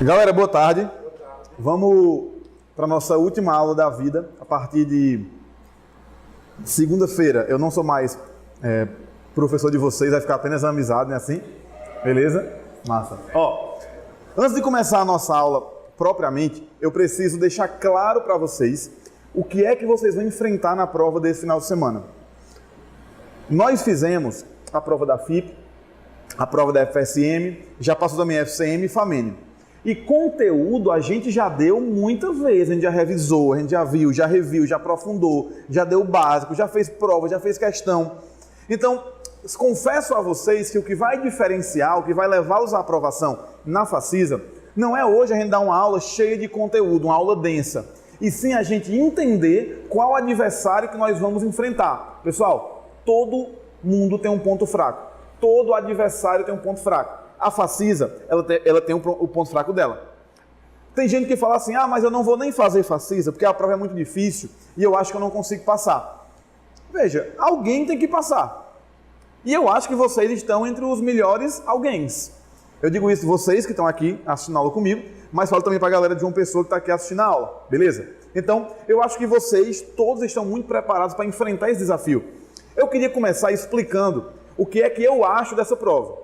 Galera, boa tarde. Vamos para a nossa última aula da vida. A partir de segunda-feira, eu não sou mais professor de vocês, vai ficar apenas amizade, não é assim? Beleza? Massa. Antes de começar a nossa aula propriamente, eu preciso deixar claro para vocês o que é que vocês vão enfrentar na prova desse final de semana. Nós fizemos a prova da FIP, a prova da FSM, já passou também FCM e FAMENE. E conteúdo a gente já deu muitas vezes, a gente já revisou, a gente já viu, já reviu, já aprofundou, já deu o básico, já fez prova, já fez questão. Então, confesso a vocês que o que vai diferenciar, o que vai levá-los à aprovação na Facisa, não é hoje a gente dar uma aula cheia de conteúdo, uma aula densa, e sim a gente entender qual adversário que nós vamos enfrentar. Pessoal, todo mundo tem um ponto fraco, todo adversário tem um ponto fraco. A Facisa, ela tem o ponto fraco dela. Tem gente que fala assim, mas eu não vou nem fazer Facisa, porque a prova é muito difícil e eu acho que eu não consigo passar. Veja, alguém tem que passar. E eu acho que vocês estão entre os melhores alguéms. Eu digo isso de vocês que estão aqui assistindo a aula comigo, mas falo também para a galera de uma pessoa que está aqui assistindo a aula, beleza? Então, eu acho que vocês todos estão muito preparados para enfrentar esse desafio. Eu queria começar explicando o que é que eu acho dessa prova,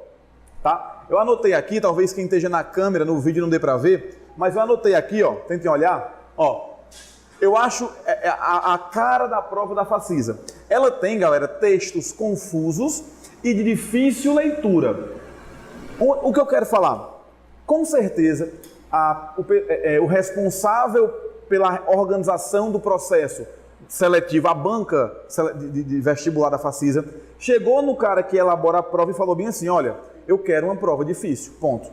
tá? Eu anotei aqui, talvez quem esteja na câmera, no vídeo não dê para ver, mas eu anotei aqui, tentem olhar, eu acho a cara da prova da Facisa. Ela tem, galera, textos confusos e de difícil leitura. O que eu quero falar? Com certeza, o responsável pela organização do processo seletivo, a banca de vestibular da Facisa, chegou no cara que elabora a prova e falou bem assim, olha, eu quero uma prova difícil, ponto.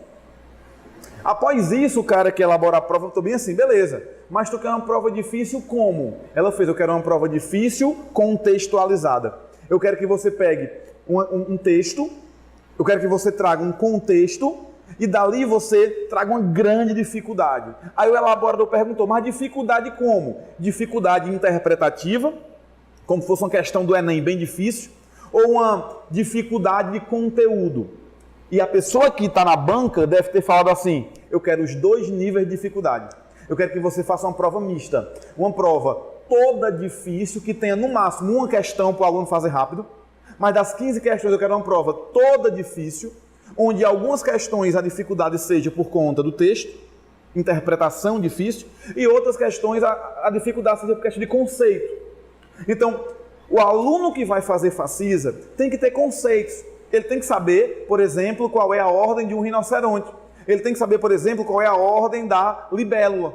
Após isso, o cara que elabora a prova falou bem assim, beleza, mas tu quer uma prova difícil como? Ela fez, eu quero uma prova difícil contextualizada. Eu quero que você pegue um texto, eu quero que você traga um contexto e dali você traga uma grande dificuldade. Aí o elaborador perguntou, mas dificuldade como? Dificuldade interpretativa, como se fosse uma questão do Enem bem difícil, ou uma dificuldade de conteúdo. E a pessoa que está na banca deve ter falado assim, eu quero os dois níveis de dificuldade. Eu quero que você faça uma prova mista, uma prova toda difícil, que tenha no máximo uma questão para o aluno fazer rápido, mas das 15 questões eu quero uma prova toda difícil, onde algumas questões a dificuldade seja por conta do texto, interpretação difícil, e outras questões a dificuldade seja por questão de conceito. Então, o aluno que vai fazer Facisa tem que ter conceitos. Ele tem que saber, por exemplo, qual é a ordem de um rinoceronte. Ele tem que saber, por exemplo, qual é a ordem da libélula.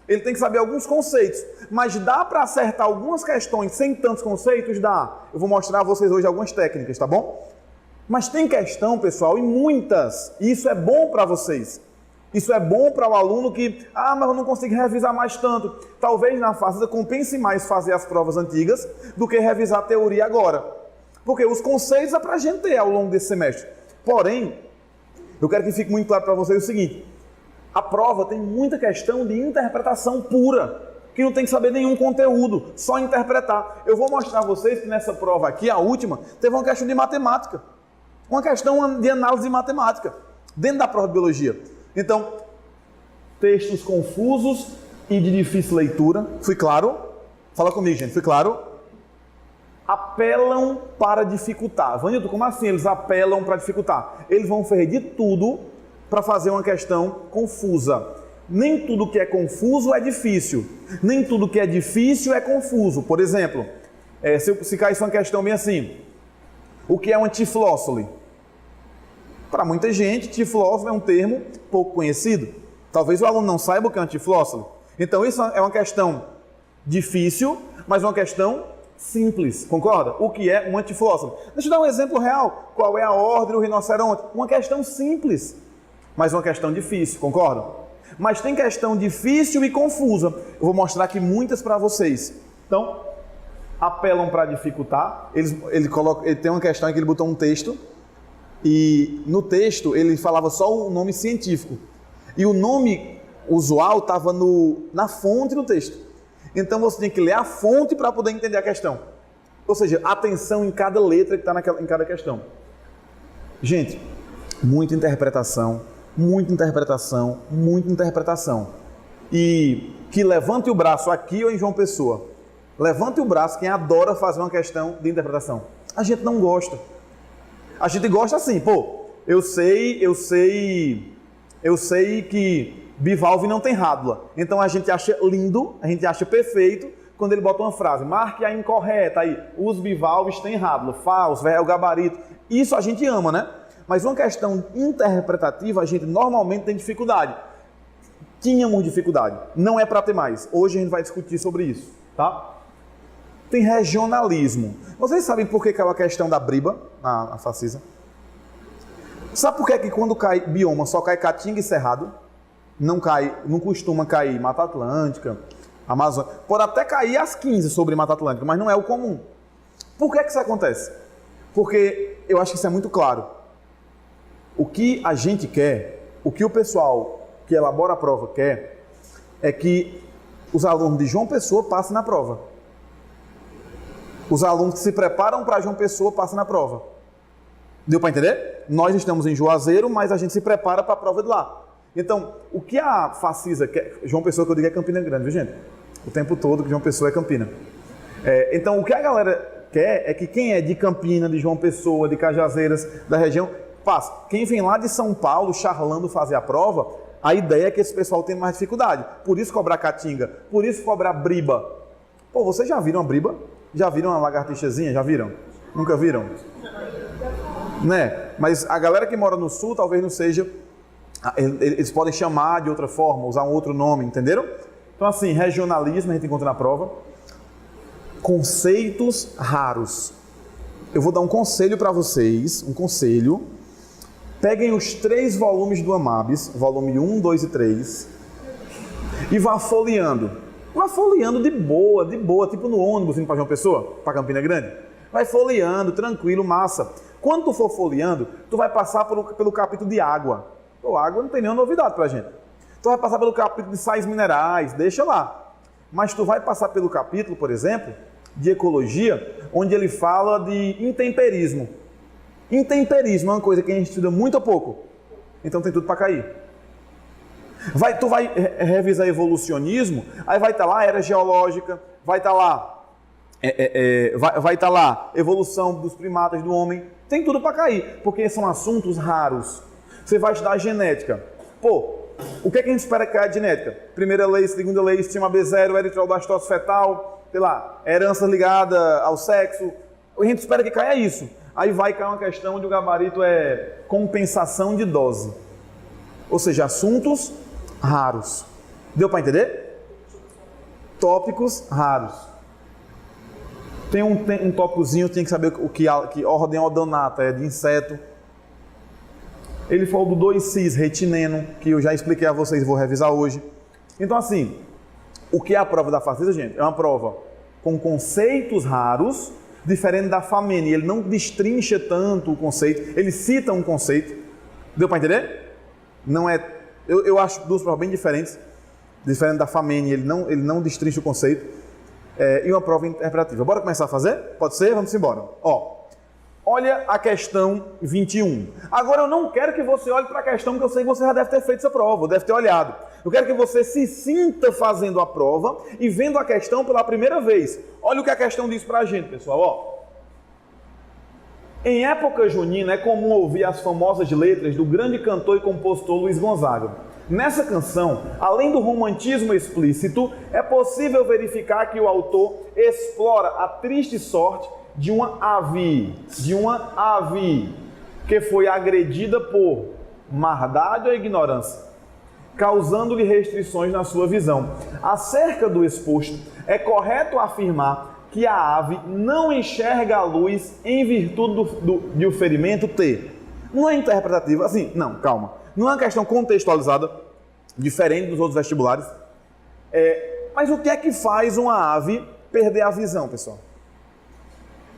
Ele tem que saber alguns conceitos. Mas dá para acertar algumas questões sem tantos conceitos? Dá. Eu vou mostrar a vocês hoje algumas técnicas, tá bom? Mas tem questão, pessoal, e muitas. E isso é bom para vocês. Isso é bom para o aluno que, mas eu não consigo revisar mais tanto. Talvez na Facisa compense mais fazer as provas antigas do que revisar a teoria agora. Porque os conceitos é para a gente ter ao longo desse semestre. Porém, eu quero que fique muito claro para vocês o seguinte, a prova tem muita questão de interpretação pura, que não tem que saber nenhum conteúdo, só interpretar. Eu vou mostrar a vocês que nessa prova aqui, a última, teve uma questão de matemática. Uma questão de análise matemática, dentro da prova de biologia. Então, textos confusos e de difícil leitura. Fui claro? Fala comigo, gente. Fui claro? Apelam para dificultar. Vanilton, como assim eles apelam para dificultar? Eles vão fazer de tudo para fazer uma questão confusa. Nem tudo que é confuso é difícil. Nem tudo que é difícil é confuso. Por exemplo, se caísse uma questão bem assim, o que é uma tiflóssole? Para muita gente, tiflóssole é um termo pouco conhecido. Talvez o aluno não saiba o que é uma tiflóssole. Então isso é uma questão difícil, mas uma questão simples, concorda? O que é uma tiflóssole? Deixa eu dar um exemplo real. Qual é a ordem do rinoceronte? Uma questão simples, mas uma questão difícil, concorda? Mas tem questão difícil e confusa. Eu vou mostrar aqui muitas para vocês. Então, apelam para dificultar. Ele tem uma questão em que ele botou um texto e no texto ele falava só o nome científico. E o nome usual estava na fonte do texto. Então você tem que ler a fonte para poder entender a questão. Ou seja, atenção em cada letra que está em cada questão. Gente, muita interpretação, muita interpretação, muita interpretação. E que levante o braço aqui ou em João Pessoa. Levante o braço quem adora fazer uma questão de interpretação. A gente não gosta. A gente gosta assim, pô, eu sei que bivalve não tem rádula. Então a gente acha lindo, a gente acha perfeito quando ele bota uma frase, marque a incorreta aí, os bivalves têm rádula, falso, é o gabarito. Isso a gente ama, né? Mas uma questão interpretativa a gente normalmente tem dificuldade. Tínhamos dificuldade, não é para ter mais. Hoje a gente vai discutir sobre isso, tá? Tem regionalismo. Vocês sabem por que caiu a questão da briba na Facisa? Sabe por que quando cai bioma só cai Caatinga e Cerrado? Não costuma cair Mata Atlântica, Amazônia. Pode até cair às 15 sobre Mata Atlântica, mas não é o comum. Por que isso acontece? Porque eu acho que isso é muito claro. O que a gente quer, o que o pessoal que elabora a prova quer, é que os alunos de João Pessoa passem na prova. Os alunos que se preparam para João Pessoa passam na prova. Deu para entender? Nós estamos em Juazeiro, mas a gente se prepara para a prova de lá. Então, o que a Facisa quer... João Pessoa, que eu digo, é Campina Grande, viu, gente? O tempo todo que João Pessoa é Campina. Então, o que a galera quer é que quem é de Campina, de João Pessoa, de Cajazeiras, da região, passe. Quem vem lá de São Paulo, charlando fazer a prova, a ideia é que esse pessoal tenha mais dificuldade. Por isso cobrar Caatinga, por isso cobrar briba. Pô, vocês já viram uma briba? Já viram uma lagartixazinha? Já viram? Nunca viram? Né? Mas a galera que mora no sul talvez não seja... Eles podem chamar de outra forma, usar um outro nome, entenderam? Então assim, regionalismo a gente encontra na prova. Conceitos raros. Eu vou dar um conselho para vocês, um conselho. Peguem os 3 volumes do Amabis, volume 1, 2 e 3, e vá folheando. Vá folheando de boa, tipo no ônibus indo para João Pessoa, para Campina Grande. Vai folheando, tranquilo, massa. Quando tu for folheando, tu vai passar pelo capítulo de água. Pô, água não tem nenhuma novidade pra gente. Tu vai passar pelo capítulo de sais minerais, deixa lá. Mas tu vai passar pelo capítulo, por exemplo, de ecologia, onde ele fala de intemperismo. Intemperismo é uma coisa que a gente estuda muito pouco. Então tem tudo para cair. Tu vai revisar evolucionismo, aí vai estar lá era geológica, vai estar lá vai estar lá evolução dos primatas do homem, tem tudo para cair, porque são assuntos raros. Você vai estudar genética. Pô, o que é que a gente espera que caia de genética? Primeira lei, segunda lei, sistema B0, eritroblastose fetal, sei lá, herança ligada ao sexo. A gente espera que caia isso. Aí vai cair uma questão onde o gabarito é compensação de dose. Ou seja, assuntos raros. Deu para entender? Tópicos raros. Tem um tópicozinho, tem que saber que ordem odonata é de inseto. Ele falou do 2-cis retineno, que eu já expliquei a vocês e vou revisar hoje. Então assim, o que é a prova da Facisa, gente? É uma prova com conceitos raros, diferente da Famene. Ele não destrincha tanto o conceito, ele cita um conceito. Deu para entender? Não é... Eu acho duas provas bem diferentes. Diferente da Famene, ele não destrincha o conceito. E uma prova interpretativa. Bora começar a fazer? Pode ser? Vamos embora. Ó, olha a questão 21. Agora eu não quero que você olhe para a questão, que eu sei que você já deve ter feito essa prova, deve ter olhado. Eu quero que você se sinta fazendo a prova e vendo a questão pela primeira vez. Olha o que a questão diz para a gente, pessoal. Ó. Em época junina é comum ouvir as famosas letras do grande cantor e compositor Luiz Gonzaga. Nessa canção, além do romantismo explícito, é possível verificar que o autor explora a triste sorte de uma ave que foi agredida por maldade ou ignorância, causando-lhe restrições na sua visão. Acerca do exposto, é correto afirmar que a ave não enxerga a luz em virtude de o ferimento ter. Não é interpretativo, assim, não, calma. Não é uma questão contextualizada, diferente dos outros vestibulares. Mas o que é que faz uma ave perder a visão, pessoal?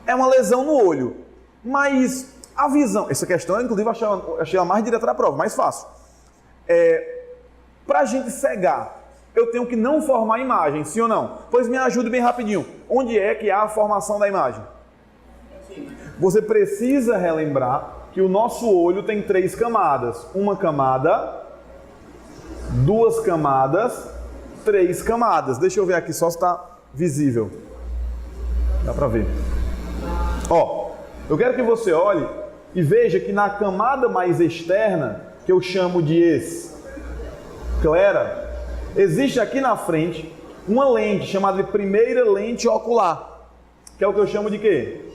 É uma lesão no olho. Mas a visão... Essa questão, inclusive, eu achei a mais direta da prova, mais fácil. Para a gente cegar, eu tenho que não formar imagem, sim ou não? Pois me ajude bem rapidinho. Onde é que há a formação da imagem? Você precisa relembrar que que o nosso olho tem 3 camadas. Uma camada, 2 camadas, 3 camadas. Deixa eu ver aqui só se está visível. Dá para ver. Ó, eu quero que você olhe e veja que na camada mais externa, que eu chamo de esclera, existe aqui na frente uma lente chamada de primeira lente ocular, que é o que eu chamo de quê?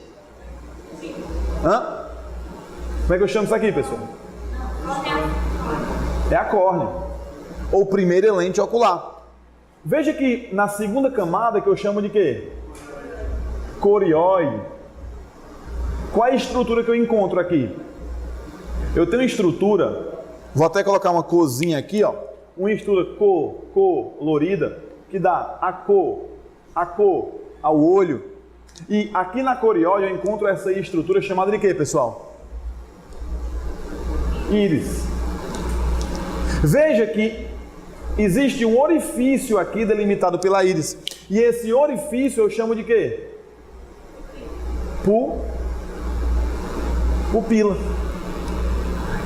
Hã? Como é que eu chamo isso aqui, pessoal? É a córnea, ou primeira lente ocular. Veja que na segunda camada, que eu chamo de quê? Corióide. Qual é a estrutura que eu encontro aqui? Eu tenho uma estrutura, vou até colocar uma corzinha aqui, ó, uma estrutura colorida, que dá a cor ao olho. E aqui na corióide eu encontro essa estrutura chamada de quê, pessoal? Íris. Veja que existe um orifício aqui delimitado pela íris. E esse orifício eu chamo de quê? Pupila.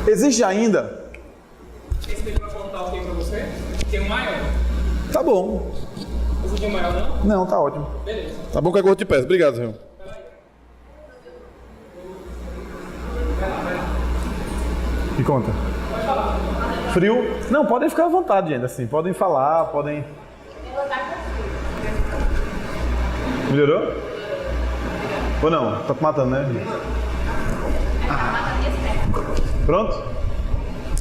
Existe ainda... Esse daqui vai contar o que pra você? Tem um maior? Tá bom. Esse aqui é um maior não? Não, tá ótimo. Beleza. Tá bom que eu te peço. Obrigado, senhor. Me conta. Pode falar. Frio? Não, podem ficar à vontade, gente. Assim, podem falar, podem... Melhorou? Ou não? Tá te matando, né? Pronto?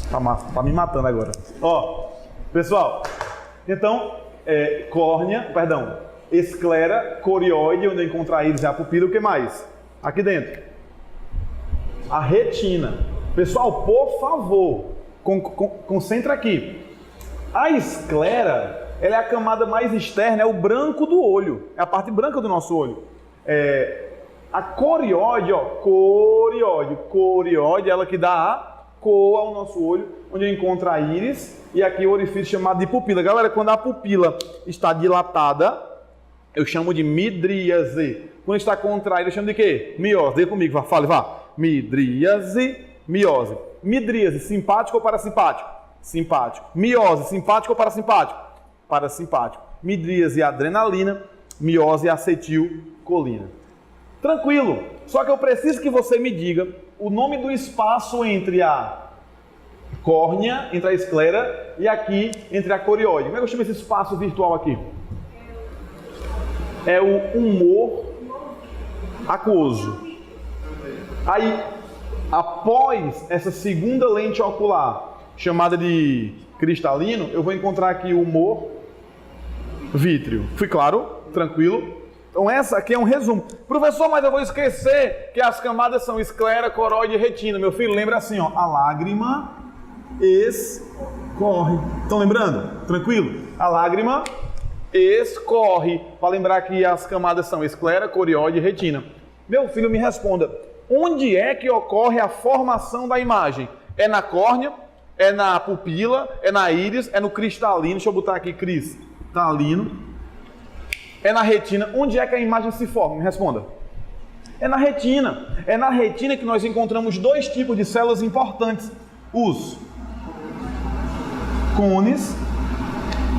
Tá me matando agora. Ó, pessoal, então, esclera, corióide, onde encontrar a íris e a pupila, o que mais? Aqui dentro. A retina. Pessoal, por favor, concentra aqui. A esclera, ela é a camada mais externa, é o branco do olho, é a parte branca do nosso olho. A corióide, ó, corióide, ela que dá a cor ao nosso olho, onde encontra a íris e aqui o orifício chamado de pupila. Galera, quando a pupila está dilatada, eu chamo de midríase. Quando está contraída, eu chamo de quê? Miose. Diga comigo, fale, vá. Midríase, miose. Midríase, simpático ou parasimpático? Simpático. Miose, simpático ou parasimpático? Parasimpático. Midríase, adrenalina. Miose, acetilcolina. Tranquilo, só que eu preciso que você me diga o nome do espaço entre a córnea, entre a esclera e aqui entre a corióide. Como é que eu chamo esse espaço virtual aqui? É o humor aquoso. Aí, após essa segunda lente ocular, chamada de cristalino, eu vou encontrar aqui o humor vítreo. Fui claro? Tranquilo? Então essa aqui é um resumo. Professor, mas eu vou esquecer que as camadas são esclera, coroide e retina. Meu filho, lembra assim, ó, a lágrima escorre. Estão lembrando? Tranquilo? A lágrima escorre. Para lembrar que as camadas são esclera, coriode e retina. Meu filho, me responda. Onde é que ocorre a formação da imagem? É na córnea? É na pupila? É na íris? É no cristalino? Deixa eu botar aqui cristalino. É na retina. Onde é que a imagem se forma? Me responda. É na retina. É na retina que nós encontramos 2 tipos de células importantes. Os cones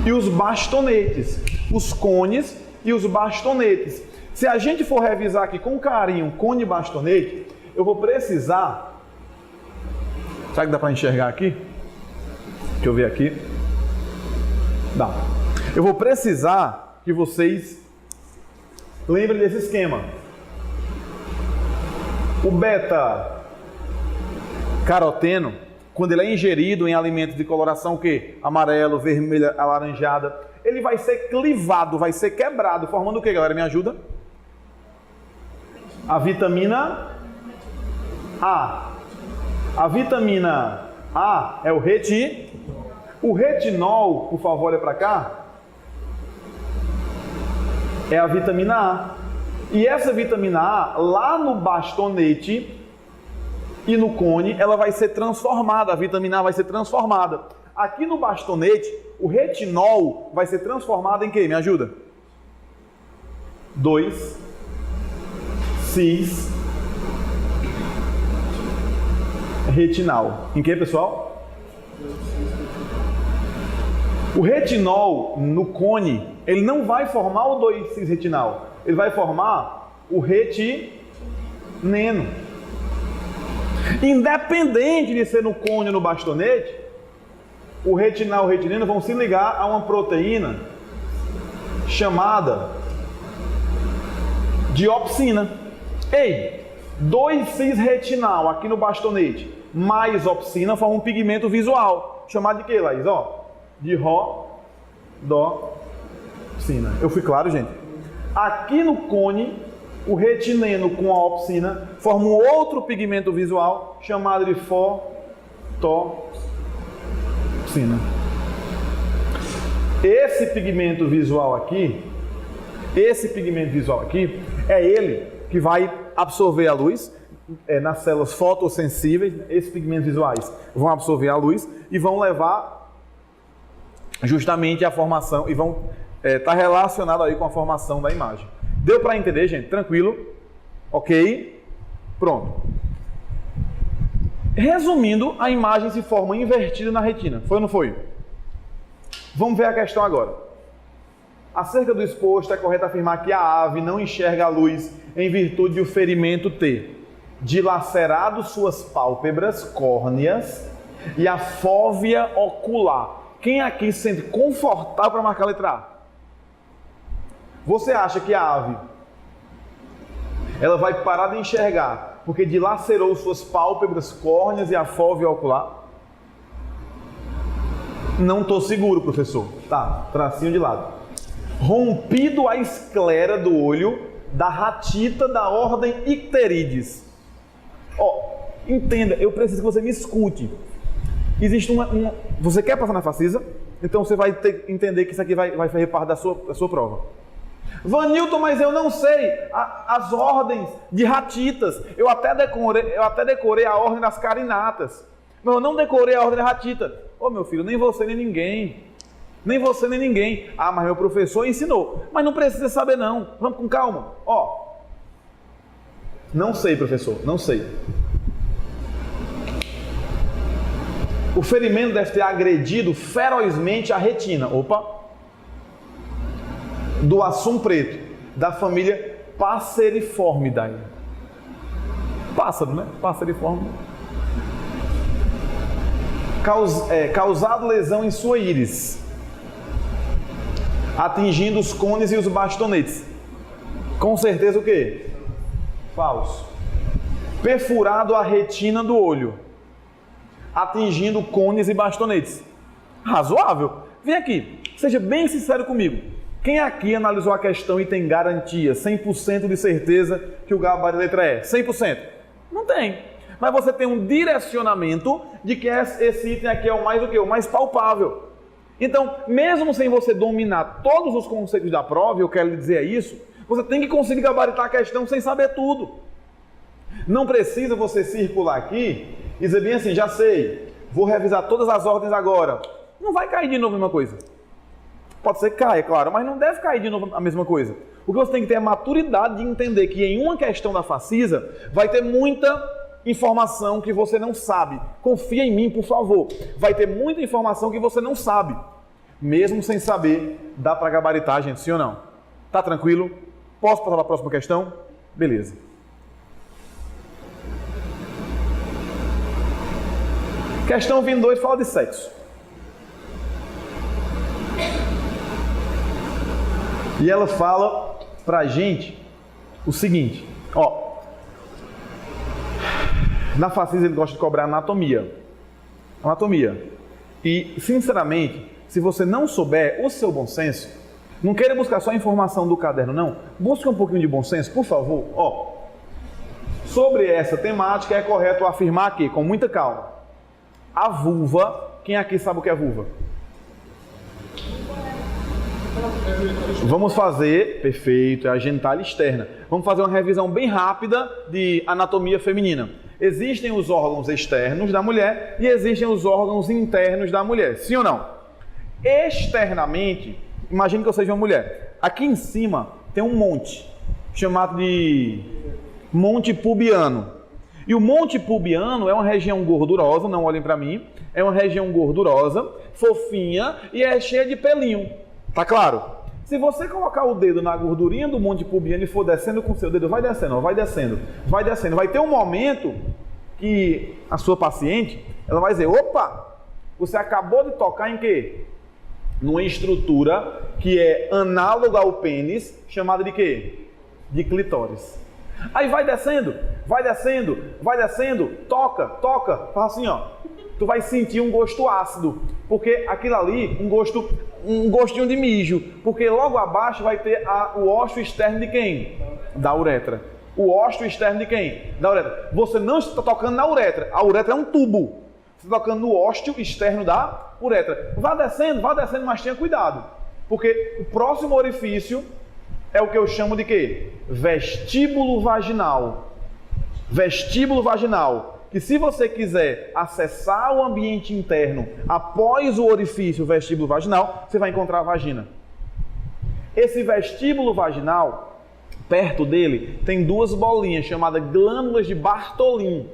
e os bastonetes. Os cones e os bastonetes. Se a gente for revisar aqui com carinho cone e bastonete, eu vou precisar... Será que dá para enxergar aqui? Deixa eu ver aqui. Dá. Eu vou precisar que vocês lembrem desse esquema. O beta-caroteno, quando ele é ingerido em alimentos de coloração o quê? Amarelo, vermelha, alaranjada, ele vai ser clivado, vai ser quebrado, formando o quê, galera? Me ajuda? A vitamina A. A vitamina A é o retinol, por favor, olha para cá. É a vitamina A. E essa vitamina A, lá no bastonete e no cone, ela vai ser transformada. A vitamina A vai ser transformada. Aqui no bastonete, o retinol vai ser transformado em quê? Me ajuda? 2-cis retinal. Em que, pessoal? O retinol no cone, ele não vai formar o 2,6-retinal. Ele vai formar o retineno. Independente de ser no cone ou no bastonete, o retinal e o retineno vão se ligar a uma proteína chamada diopsina. Ei, 2,6-retinal aqui no bastonete mais opsina forma um pigmento visual. Chamado de quê, Laís? Ó, de rodopsina. Eu fui claro, gente? Aqui no cone, o retineno com a opsina forma um outro pigmento visual chamado de fotopsina. Esse pigmento visual aqui é ele que vai absorver a luz nas células fotossensíveis. Esses pigmentos visuais vão absorver a luz e vão levar justamente a formação e vão estar relacionado aí com a formação da imagem. Deu para entender, gente? Tranquilo? Ok? Pronto. Resumindo, a imagem se forma invertida na retina. Foi ou não foi? Vamos ver a questão agora. Acerca do exposto, é correto afirmar que a ave não enxerga a luz em virtude de o ferimento ter dilacerado suas pálpebras córneas e a fóvea ocular. Quem aqui se sente confortável para marcar a letra A? Você acha que a ave ela vai parar de enxergar porque dilacerou suas pálpebras córneas e a fóvea ocular? Não estou seguro, professor. Tá, tracinho de lado. Rompido a esclera do olho da ratita da ordem Icterides. Entenda, eu preciso que você me escute. Existe você quer passar na facisa? Então você vai ter que entender que isso aqui vai fazer parte da sua prova. Vanilton, mas eu não sei as ordens de ratitas. Eu até decorei a ordem das carinatas. Mas eu não decorei a ordem da ratita. Meu filho, nem você nem ninguém. Nem você nem ninguém. Mas meu professor ensinou. Mas não precisa saber não. Vamos com calma. Não sei, professor, não sei. O ferimento deve ter agredido ferozmente a retina. Do assum preto, da família Passeriformidae. Pássaro, né? Passeriforme. Causado lesão em sua íris, atingindo os cones e os bastonetes. Com certeza o quê? Falso. Perfurado a retina do olho, atingindo cones e bastonetes. Razoável. Vem aqui, seja bem sincero comigo. Quem aqui analisou a questão e tem garantia, 100% de certeza que o gabarito da letra é? 100%? Não tem. Mas você tem um direcionamento de que esse item aqui é o mais o quê? O mais palpável. Então, mesmo sem você dominar todos os conceitos da prova, eu quero lhe dizer isso, você tem que conseguir gabaritar a questão sem saber tudo. Não precisa você circular aqui e dizer bem assim, já sei, vou revisar todas as ordens agora. Não vai cair de novo a mesma coisa. Pode ser que caia, claro, mas não deve cair de novo a mesma coisa. O que você tem que ter é a maturidade de entender que em uma questão da facisa vai ter muita informação que você não sabe. Confia em mim, por favor. Vai ter muita informação que você não sabe. Mesmo sem saber, dá para gabaritar, gente, sim ou não? Tá tranquilo? Posso passar para a próxima questão? Beleza. Questão 22 fala de sexo. E ela fala pra gente o seguinte, na facisa ele gosta de cobrar anatomia. E, sinceramente, se você não souber o seu bom senso, não queira buscar só a informação do caderno, não. Busque um pouquinho de bom senso, por favor. Sobre essa temática é correto afirmar que, com muita calma, a vulva, quem aqui sabe o que é vulva? Vamos fazer, perfeito, é a genitália externa. Vamos fazer uma revisão bem rápida de anatomia feminina. Existem os órgãos externos da mulher e existem os órgãos internos da mulher, sim ou não? Externamente, imagine que eu seja uma mulher. Aqui em cima tem um monte, chamado de monte pubiano. E o monte pubiano é uma região gordurosa, não olhem para mim, é uma região gordurosa, fofinha e é cheia de pelinho. Tá claro? Se você colocar o dedo na gordurinha do monte pubiano e for descendo com o seu dedo, vai descendo, ó, vai descendo, vai descendo. Vai ter um momento que a sua paciente, ela vai dizer, opa, você acabou de tocar em quê? Numa estrutura que é análoga ao pênis, chamada de quê? De clitóris. Aí vai descendo, vai descendo, vai descendo, toca, toca, faz assim, ó. Tu vai sentir um gosto ácido, porque aquilo ali, um gostinho de mijo, porque logo abaixo vai ter o ósseo externo de quem? Da uretra. O ósseo externo de quem? Da uretra. Você não está tocando na uretra, a uretra é um tubo. Você está tocando no ósseo externo da uretra. Vá descendo, mas tenha cuidado, porque o próximo orifício é o que eu chamo de quê? Vestíbulo vaginal. Vestíbulo vaginal. Que se você quiser acessar o ambiente interno após o orifício vestíbulo vaginal, você vai encontrar a vagina. Esse vestíbulo vaginal, perto dele, tem duas bolinhas chamadas glândulas de Bartholin.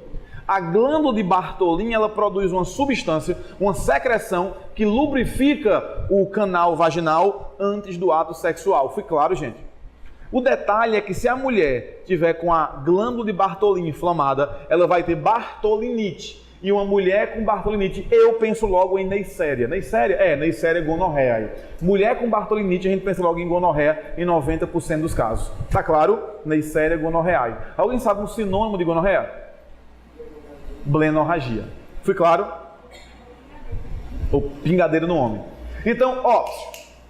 A glândula de Bartholin, ela produz uma substância, uma secreção que lubrifica o canal vaginal antes do ato sexual. Foi claro, gente? O detalhe é que se a mulher tiver com a glândula de Bartholin inflamada, ela vai ter bartolinite. E uma mulher com bartolinite, eu penso logo em Neisseria. Neisseria? Neisseria é gonorreia aí. Mulher com bartolinite, a gente pensa logo em gonorreia em 90% dos casos. Tá claro? Neisseria gonorreia. Alguém sabe um sinônimo de gonorreia? Blenorragia. Foi claro? Ou pingadeiro no homem. Então, ó,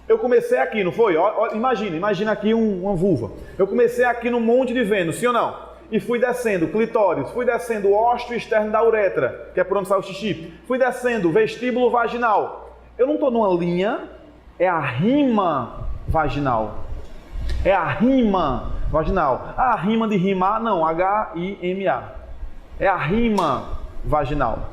eu comecei aqui, não foi? Ó, imagina aqui uma vulva. Eu comecei aqui no monte de Vênus, sim ou não? E fui descendo, clitóris, fui descendo o ósseo externo da uretra, que é por onde sai o xixi. Fui descendo, vestíbulo vaginal. Eu não estou numa linha, é a rima vaginal. É a rima vaginal. A rima de rimar, não, H-I-M-A. É a rima vaginal.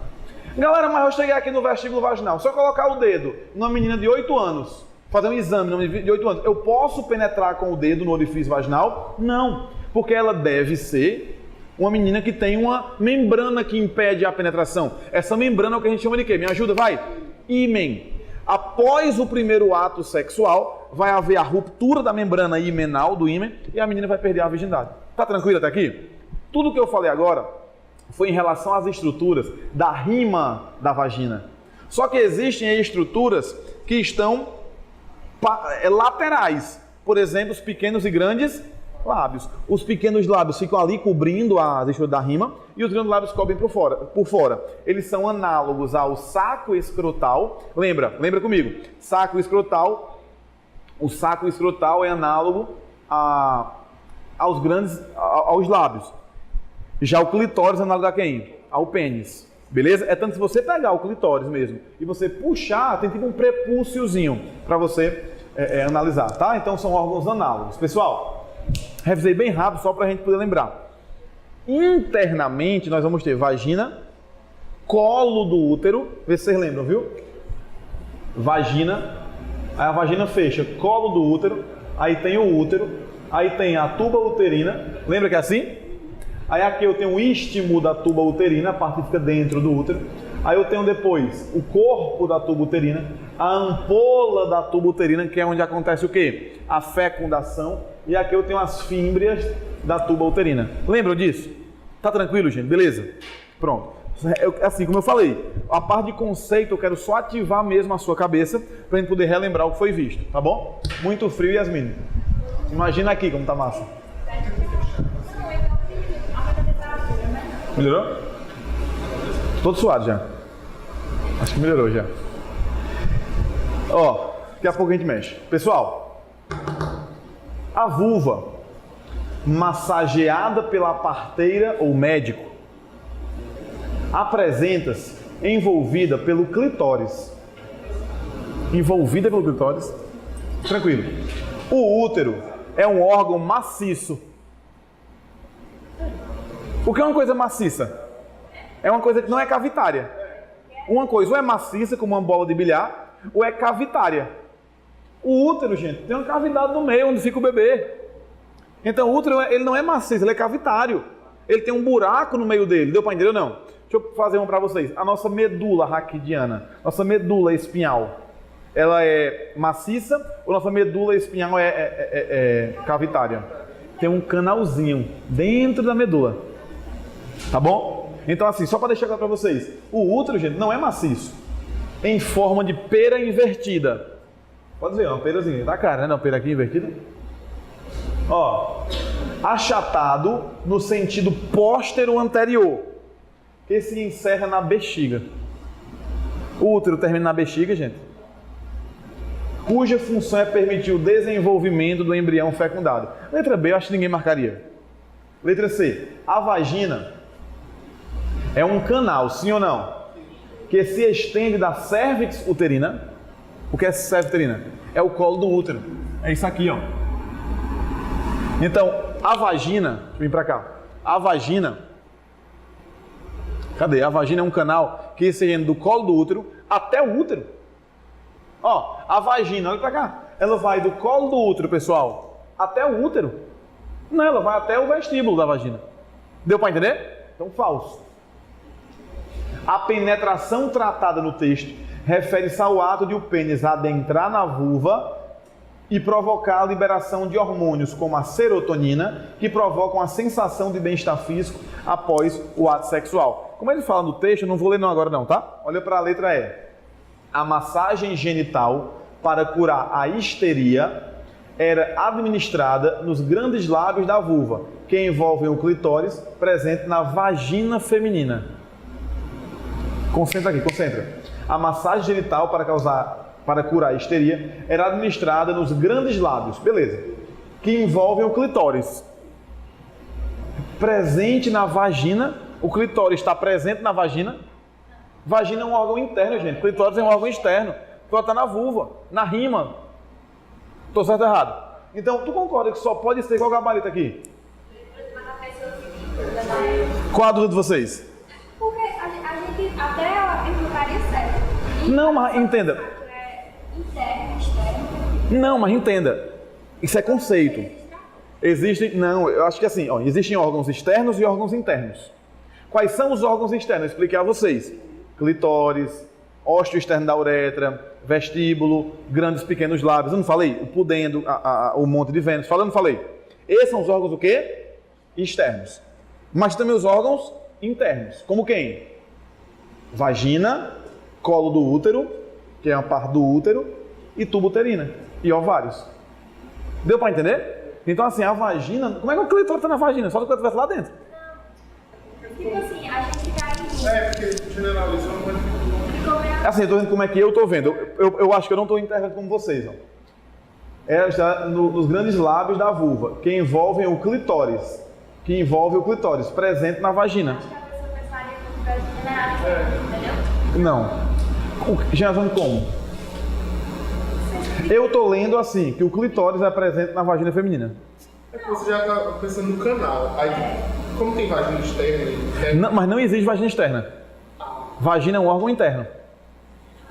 Galera, mas eu cheguei aqui no vestíbulo vaginal. Se eu colocar o dedo numa menina de 8 anos, fazer um exame de 8 anos, eu posso penetrar com o dedo no orifício vaginal? Não, porque ela deve ser uma menina que tem uma membrana que impede a penetração. Essa membrana é o que a gente chama de quê? Me ajuda, vai? Ímen. Após o primeiro ato sexual, vai haver a ruptura da membrana imenal do ímen e a menina vai perder a virgindade. Tá tranquilo até aqui? Tudo que eu falei agora foi em relação às estruturas da rima da vagina. Só que existem estruturas que estão laterais. Por exemplo, os pequenos e grandes lábios. Os pequenos lábios ficam ali cobrindo as estruturas da rima e os grandes lábios cobrem por fora. Eles são análogos ao saco escrotal. Lembra comigo? Saco escrotal. O saco escrotal é análogo aos lábios. Já o clitóris é análogo a quem? Ao pênis. Beleza? É tanto que se você pegar o clitóris mesmo e você puxar, tem tipo um prepúciozinho para você analisar, tá? Então são órgãos análogos. Pessoal, revisei bem rápido só para a gente poder lembrar. Internamente nós vamos ter vagina, colo do útero, vê se vocês lembram, viu? Vagina, aí a vagina fecha, colo do útero, aí tem o útero, aí tem a tuba uterina, lembra que é assim? Aí aqui eu tenho o istmo da tuba uterina, a parte que fica dentro do útero. Aí eu tenho depois o corpo da tuba uterina, a ampola da tuba uterina, que é onde acontece o quê? A fecundação. E aqui eu tenho as fímbrias da tuba uterina. Lembram disso? Tá tranquilo, gente? Beleza? Pronto. Assim como eu falei, a parte de conceito eu quero só ativar mesmo a sua cabeça para a gente poder relembrar o que foi visto, tá bom? Muito frio, Yasmin. Imagina aqui como tá massa. Melhorou? Todo suado já. Acho que melhorou já. Ó, daqui a pouco a gente mexe. Pessoal, a vulva massageada pela parteira ou médico apresenta-se envolvida pelo clitóris. Envolvida pelo clitóris? Tranquilo. O útero é um órgão maciço. O que é uma coisa maciça? É uma coisa que não é cavitária. Uma coisa ou é maciça, como uma bola de bilhar, ou é cavitária. O útero, gente, tem uma cavidade no meio onde fica o bebê. Então o útero ele não é maciço, ele é cavitário. Ele tem um buraco no meio dele. Deu para entender ou não? Deixa eu fazer uma para vocês. A nossa medula raquidiana, nossa medula espinhal, ela é maciça ou nossa medula espinhal é cavitária? Tem um canalzinho dentro da medula. Tá bom? Então assim, só para deixar claro para vocês, o útero, gente, não é maciço. Em forma de pera invertida. Pode ver, uma perazinha. Tá cara, né? Não, pera aqui invertida. Ó, achatado no sentido póstero anterior, que se encerra na bexiga. O útero termina na bexiga, gente, cuja função é permitir o desenvolvimento do embrião fecundado. Letra B, eu acho que ninguém marcaria. Letra C, a vagina é um canal, sim ou não? Que se estende da cérvix uterina. O que é cérvix uterina? É o colo do útero. É isso aqui, ó. Então, a vagina, vem pra cá. A vagina, cadê? A vagina é um canal que se estende do colo do útero até o útero. Ó, a vagina, olha pra cá. Ela vai do colo do útero, pessoal, até o útero. Não, ela vai até o vestíbulo da vagina. Deu pra entender? Então, falso. A penetração tratada no texto refere-se ao ato de o pênis adentrar na vulva e provocar a liberação de hormônios como a serotonina, que provocam a sensação de bem-estar físico após o ato sexual. Como ele fala no texto, eu não vou ler não agora não, tá? Olha para a letra E. A massagem genital para curar a histeria era administrada nos grandes lábios da vulva, que envolvem o clitóris presente na vagina feminina. Concentra aqui, concentra. A massagem genital para curar a histeria era administrada nos grandes lábios, beleza, que envolvem o clitóris. Presente na vagina, o clitóris está presente na vagina. Vagina é um órgão interno, gente. Clitóris é um órgão externo. O clitóris está na vulva, na rima. Estou certo ou errado? Então, tu concorda que só pode ser qual gabarito aqui? Qual a dúvida de vocês? Porque a gente até ela encontraria certo. Não, mas entenda. Interno, externo. Não, mas entenda. Isso é conceito. Existem, não, eu acho que assim, ó, existem órgãos externos e órgãos internos. Quais são os órgãos externos? Eu expliquei a vocês. Clitóris, ósteo externo da uretra, vestíbulo, grandes e pequenos lábios. Eu não falei? O pudendo, o monte de Vênus. Falei ou não falei? Esses são os órgãos o quê? Externos. Mas também os órgãos internos. Como quem? Vagina, colo do útero, que é uma parte do útero, e tubo uterina, e ovários. Deu para entender? Então assim, a vagina... Como é que o clitóris está na vagina? Só se o clitóris estivesse lá dentro. Tipo assim, a gente ficaria... Porque generalizou, mas... Assim, eu estou vendo como é que eu estou vendo. Eu acho que eu não estou interpretando como vocês. Ó. Está nos grandes lábios da vulva, que envolvem o clitóris. Que envolve o clitóris, presente na vagina. Acho que a pessoa pensaria que tivesse generalizado, entendeu? Não. Generalizando como? Eu estou lendo assim, que o clitóris é presente na vagina feminina. É que você já está pensando no canal. Aí, como tem vagina externa e interna... Não, mas não existe vagina externa. Vagina é um órgão interno.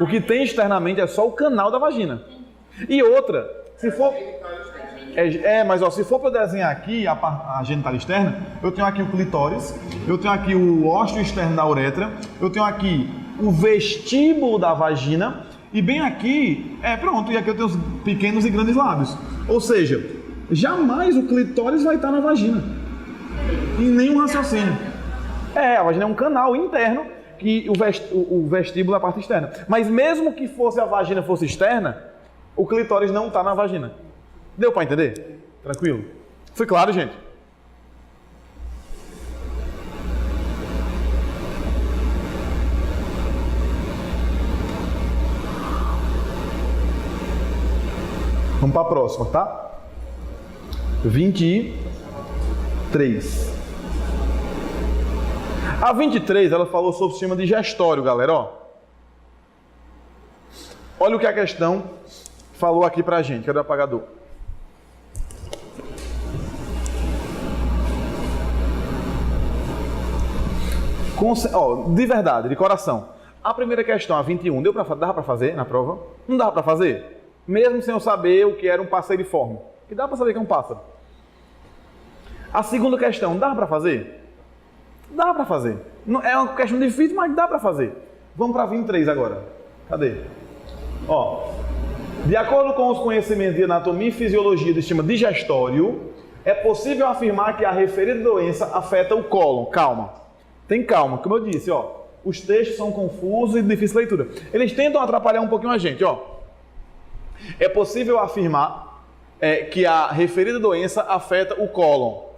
O que tem externamente é só o canal da vagina. E outra, se for... mas ó, se for para eu desenhar aqui a genital externa, eu tenho aqui o clitóris, eu tenho aqui o ósteo externo da uretra, eu tenho aqui o vestíbulo da vagina e bem aqui, pronto, e aqui eu tenho os pequenos e grandes lábios. Ou seja, jamais o clitóris vai estar na vagina. Em nenhum raciocínio. A vagina é um canal interno que o vestíbulo é a parte externa. Mas mesmo que a vagina fosse externa, o clitóris não está na vagina. Deu para entender? Tranquilo? Foi claro, gente? Vamos para a próxima, tá? 23. A 23, ela falou sobre o sistema digestório, galera, ó. Olha o que a questão falou aqui pra gente. Cadê o apagador? De verdade, de coração. A primeira questão, a 21, dava para fazer na prova? Não dava para fazer? Mesmo sem eu saber o que era um passeriforme. Que dá para saber que é um pássaro. A segunda questão, dava para fazer? Dá para fazer. Não, é uma questão difícil, mas dá para fazer. Vamos para 23 agora. Cadê? Ó, de acordo com os conhecimentos de anatomia e fisiologia do sistema digestório, é possível afirmar que a referida doença afeta o cólon. Calma. Tem calma. Como eu disse, ó, os textos são confusos e de difícil leitura. Eles tentam atrapalhar um pouquinho a gente, ó. É possível afirmar que a referida doença afeta o cólon.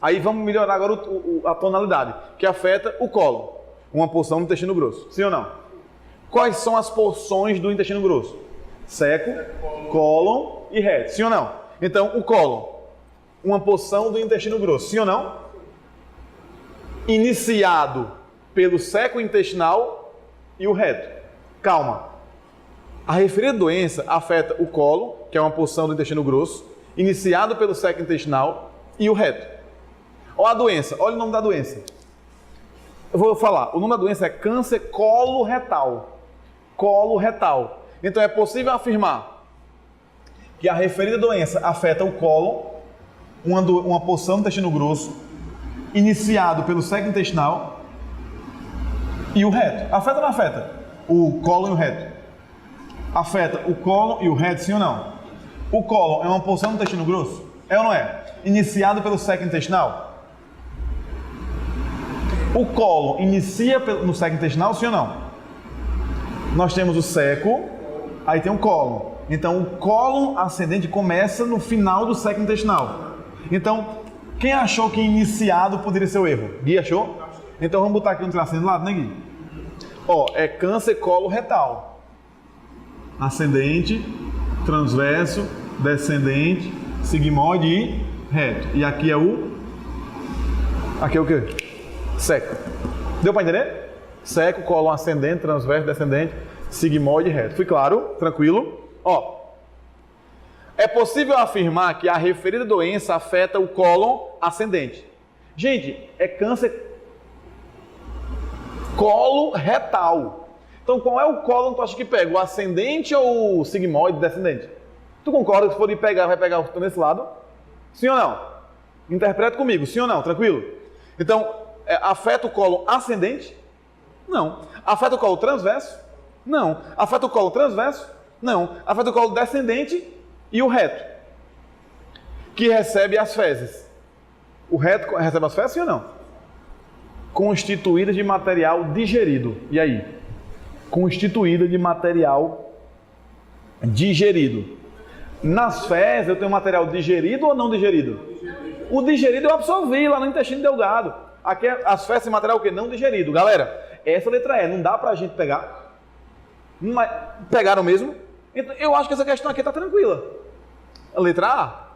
Aí vamos melhorar agora a tonalidade, que afeta o cólon. Uma porção do intestino grosso. Sim ou não? Quais são as porções do intestino grosso? Seco, cólon e reto. Sim ou não? Então, o cólon, uma porção do intestino grosso. Sim ou não? Iniciado pelo seco intestinal e o reto. Calma. A referida doença afeta o cólon, que é uma porção do intestino grosso, iniciado pelo seco intestinal e o reto. Olha a doença, olha o nome da doença. Eu vou falar, o nome da doença é câncer coloretal. Coloretal. Então é possível afirmar que a referida doença afeta o cólon, uma porção do intestino grosso, iniciado pelo seco intestinal e o reto. Afeta ou não afeta? O cólon e o reto. Afeta o cólon e o reto, sim ou não? O cólon é uma porção do intestino grosso? É ou não é? Iniciado pelo seco intestinal? O cólon inicia no seco intestinal, sim ou não? Nós temos o seco, aí tem o cólon. Então, o cólon ascendente começa no final do seco intestinal. Então, quem achou que iniciado poderia ser o erro? Gui achou? Então, vamos botar aqui um tracinho do lado, né, Gui? Ó, é câncer coloretal. Ascendente, transverso, descendente, sigmoide e reto. E aqui é o... Aqui é o quê? Seco. Deu para entender? Seco, cólon ascendente, transverso, descendente, sigmoide e reto. Fui claro? Tranquilo? Ó. É possível afirmar que a referida doença afeta o cólon ascendente. Gente, é câncer coloretal. Então, qual é o cólon que tu acha que pega? O ascendente ou o sigmoide descendente? Tu concorda que se for de pegar, vai pegar o nesse lado? Sim ou não? Interpreta comigo, sim ou não? Tranquilo? Então, afeta o cólon ascendente? Não. Afeta o cólon transverso? Não. Afeta o cólon transverso? Não. Afeta o cólon descendente e o reto, que recebe as fezes. O reto recebe as fezes, sim ou não? Constituídas de material digerido. E aí? Constituída de material digerido. Nas fezes eu tenho material digerido ou não digerido? O digerido eu absorvi lá no intestino delgado. Aqui as fezes têm material o quê? Não digerido. Galera, essa letra E não dá pra gente pegar. Mas pegaram mesmo? Então, eu acho que essa questão aqui está tranquila. A letra A.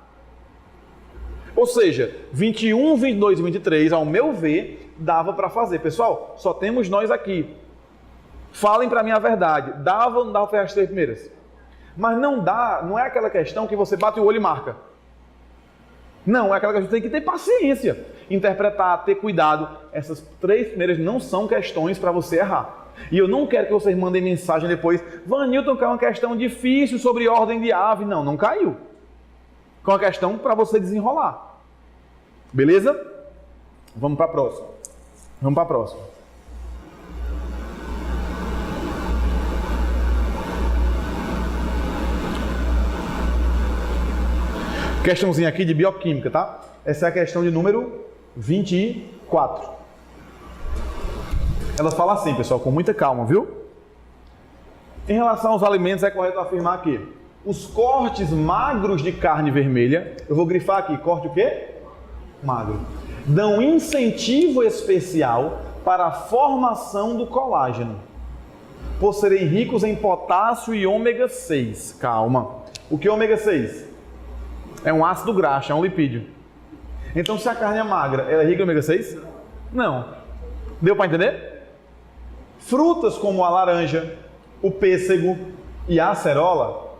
Ou seja, 21, 22 e 23, ao meu ver, dava para fazer. Pessoal, só temos nós aqui. Falem para mim a verdade. Dava ou não dava para as três primeiras? Mas não dá, não é aquela questão que você bate o olho e marca. Não, é aquela questão que tem que ter paciência. Interpretar, ter cuidado. Essas três primeiras não são questões para você errar. E eu não quero que vocês mandem mensagem depois. Vanilton, caiu uma questão difícil sobre ordem de ave. Não, não caiu. Com uma questão para você desenrolar. Beleza? Vamos para a próxima. Vamos para a próxima. Questãozinha aqui de bioquímica, tá? Essa é a questão de número 24. Ela fala assim, pessoal, com muita calma, viu? Em relação aos alimentos, é correto afirmar que os cortes magros de carne vermelha, eu vou grifar aqui, corte o quê? Magro. Dão incentivo especial para a formação do colágeno, por serem ricos em potássio e ômega 6. Calma. O que é ômega 6? É um ácido graxo, é um lipídio. Então, se a carne é magra, ela é rica em ômega 6? Não. Deu para entender? Frutas como a laranja, o pêssego e a acerola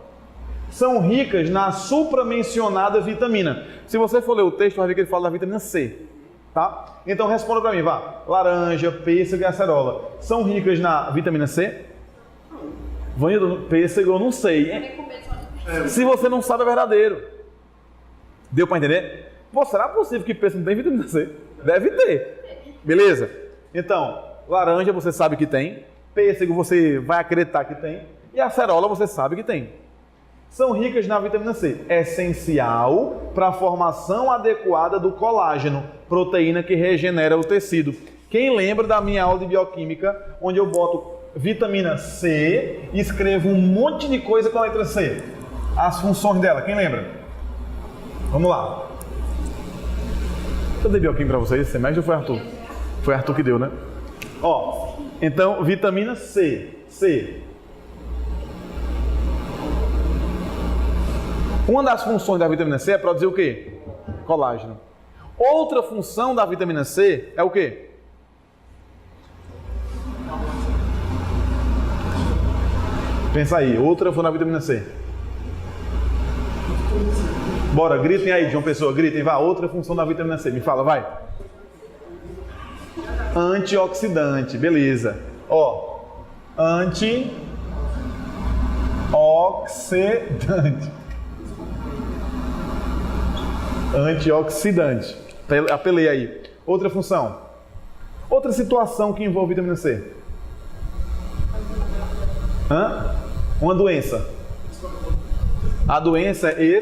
são ricas na supramencionada vitamina. Se você for ler o texto, vai ver que ele fala da vitamina C. Tá? Então, responda para mim, vá. Laranja, pêssego e acerola são ricas na vitamina C? Vanildo, pêssego eu não sei. Se você não sabe, é verdadeiro. Deu para entender? Pô, será possível que pêssego não tem vitamina C? Deve ter. Beleza? Então, laranja você sabe que tem, pêssego você vai acreditar que tem, e acerola você sabe que tem. São ricas na vitamina C, essencial para a formação adequada do colágeno, proteína que regenera o tecido. Quem lembra da minha aula de bioquímica, onde eu boto vitamina C e escrevo um monte de coisa com a letra C? As funções dela, quem lembra? Vamos lá. Eu dei bioquímica para vocês, você mesmo ou foi Arthur? Foi Arthur que deu, né? Ó, então, vitamina C. C. Uma das funções da vitamina C é produzir o quê? Colágeno. Outra função da vitamina C é o quê? Pensa aí, outra função da vitamina C. Bora, gritem aí, João Pessoa, gritem, vá. Outra função da vitamina C, me fala, vai. Antioxidante, beleza. Ó, antioxidante. Antioxidante. Apelei aí. Outra função. Outra situação que envolve vitamina C. Uma doença. A doença é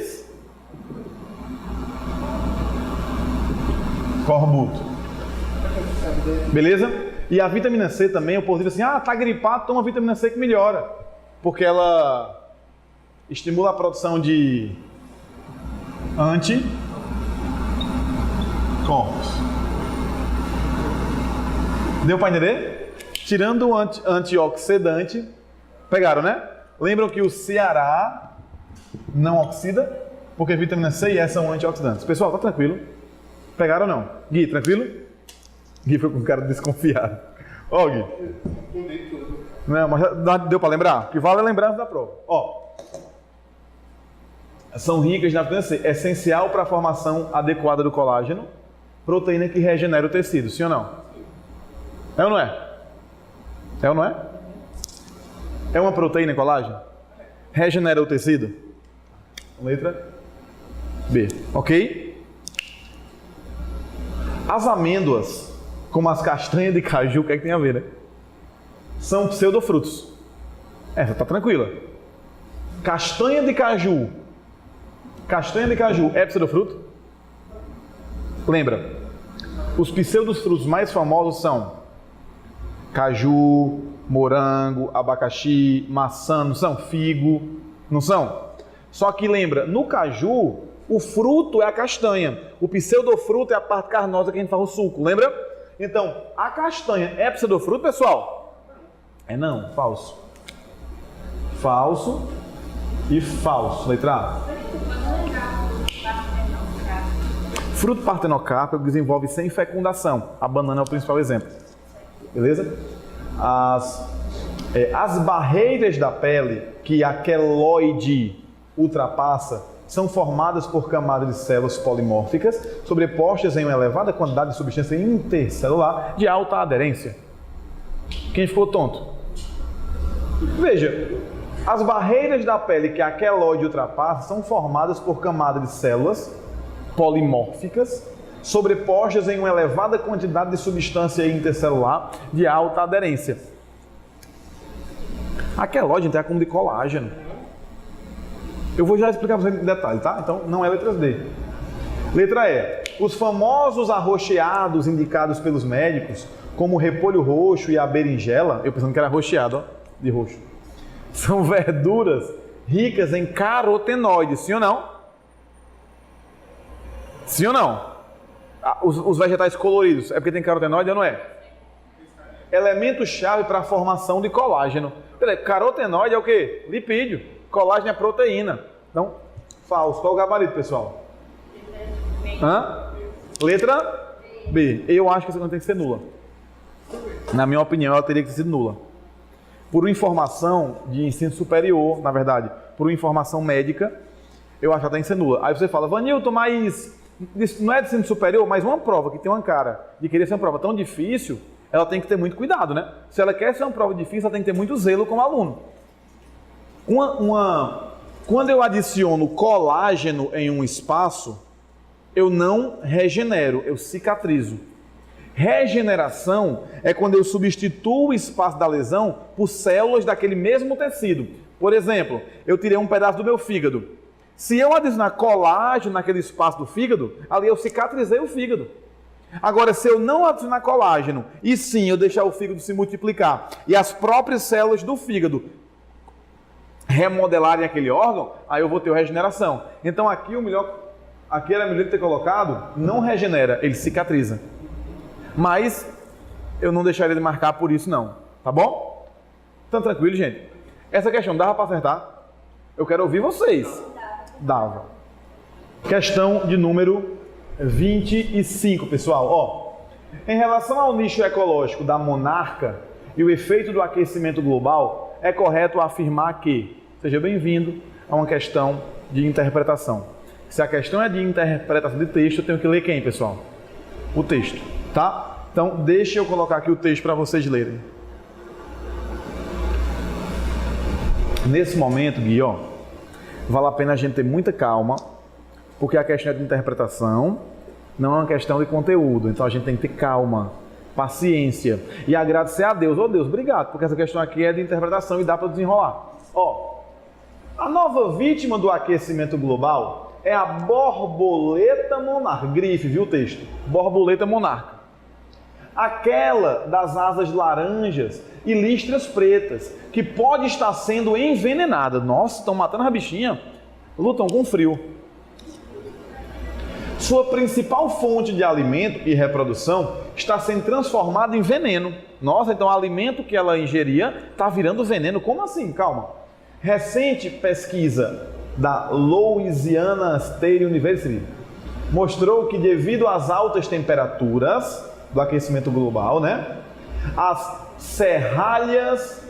escorbuto. Beleza? E a vitamina C também, o povo diz assim, tá gripado, toma vitamina C que melhora. Porque ela estimula a produção de anticorpos. Deu para entender? Tirando o antioxidante, pegaram, né? Lembram que o Ceará não oxida? Porque vitamina C e E são antioxidantes. Pessoal, tá tranquilo? Pegaram ou não? Gui, tranquilo? Gui foi com um cara desconfiado. Ó, Gui. Não, mas deu para lembrar? O que vale é lembrança da prova. Ó. São ricas na vitamina C. Essencial para a formação adequada do colágeno. Proteína que regenera o tecido. Sim ou não? É ou não é? É ou não é? É uma proteína colágeno? Regenera o tecido? Letra B. Ok? As amêndoas, como as castanhas de caju, o que é que tem a ver, né? São pseudofrutos. Essa tá tranquila. Castanha de caju. Castanha de caju é pseudofruto? Lembra? Os pseudofrutos mais famosos são caju, morango, abacaxi, maçã, não são? Figo, não são? Só que lembra, no caju, o fruto é a castanha. O pseudofruto é a parte carnosa que a gente faz o suco, lembra? Então, a castanha é pseudofruto, pessoal? É não, falso. Falso e falso. Letra A. Fruto partenocárpico desenvolve sem fecundação. A banana é o principal exemplo. Beleza? As barreiras da pele que a queloide ultrapassa são formadas por camadas de células polimórficas sobrepostas em uma elevada quantidade de substância intercelular de alta aderência. Quem ficou tonto? Veja, as barreiras da pele que a queloide ultrapassa são formadas por camadas de células polimórficas sobrepostas em uma elevada quantidade de substância intercelular de alta aderência. A queloide tem a como de colágeno. Eu vou já explicar para você em detalhe, tá? Então, não é letra D. Letra E. Os famosos arroxeados indicados pelos médicos, como o repolho roxo e a berinjela, eu pensando que era arroxeado, ó, de roxo, são verduras ricas em carotenoides, sim ou não? Sim ou não? Os vegetais coloridos, é porque tem carotenoide ou não é? Elemento-chave para a formação de colágeno. Carotenoide é o quê? Lipídio. Colágeno é proteína. Então, falso. Qual é o gabarito, pessoal? Letra B. Eu acho que essa não tem que ser nula. Na minha opinião, ela teria que ter sido nula. Por uma informação de ensino superior, na verdade, por uma informação médica, eu acho que ela tem que ser nula. Aí você fala, Vanilton, mas não é de ensino superior, mas uma prova que tem uma cara de querer ser uma prova tão difícil, ela tem que ter muito cuidado, né? Se ela quer ser uma prova difícil, ela tem que ter muito zelo como aluno. Quando eu adiciono colágeno em um espaço, eu não regenero, eu cicatrizo. Regeneração é quando eu substituo o espaço da lesão por células daquele mesmo tecido. Por exemplo, eu tirei um pedaço do meu fígado. Se eu adicionar colágeno naquele espaço do fígado, ali eu cicatrizei o fígado. Agora, se eu não adicionar colágeno, e sim eu deixar o fígado se multiplicar, e as próprias células do fígado remodelarem aquele órgão, aí eu vou ter regeneração. Então aqui era melhor ter colocado, não regenera, ele cicatriza. Mas eu não deixaria de marcar por isso não, tá bom? Então tranquilo, gente. Essa questão dava para acertar? Eu quero ouvir vocês. Dava. Questão de número 25, pessoal. Ó, em relação ao nicho ecológico da monarca e o efeito do aquecimento global, é correto afirmar que, seja bem-vindo a uma questão de interpretação. Se a questão é de interpretação de texto, eu tenho que ler quem, pessoal? O texto, tá? Então, deixa eu colocar aqui o texto para vocês lerem. Nesse momento, Gui, ó, vale a pena a gente ter muita calma, porque a questão é de interpretação, não é uma questão de conteúdo. Então, a gente tem que ter calma, paciência e agradecer a Deus. Ô Deus, obrigado, porque essa questão aqui é de interpretação e dá para desenrolar. Ó, a nova vítima do aquecimento global é a borboleta monarca. Grife, viu o texto? Borboleta monarca. Aquela das asas laranjas e listras pretas, que pode estar sendo envenenada. Nossa, estão matando a bichinha. Lutam com frio. Sua principal fonte de alimento e reprodução está sendo transformada em veneno. Nossa, então o alimento que ela ingeria está virando veneno. Como assim? Calma. Recente pesquisa da Louisiana State University mostrou que, devido às altas temperaturas do aquecimento global, né, as serralhas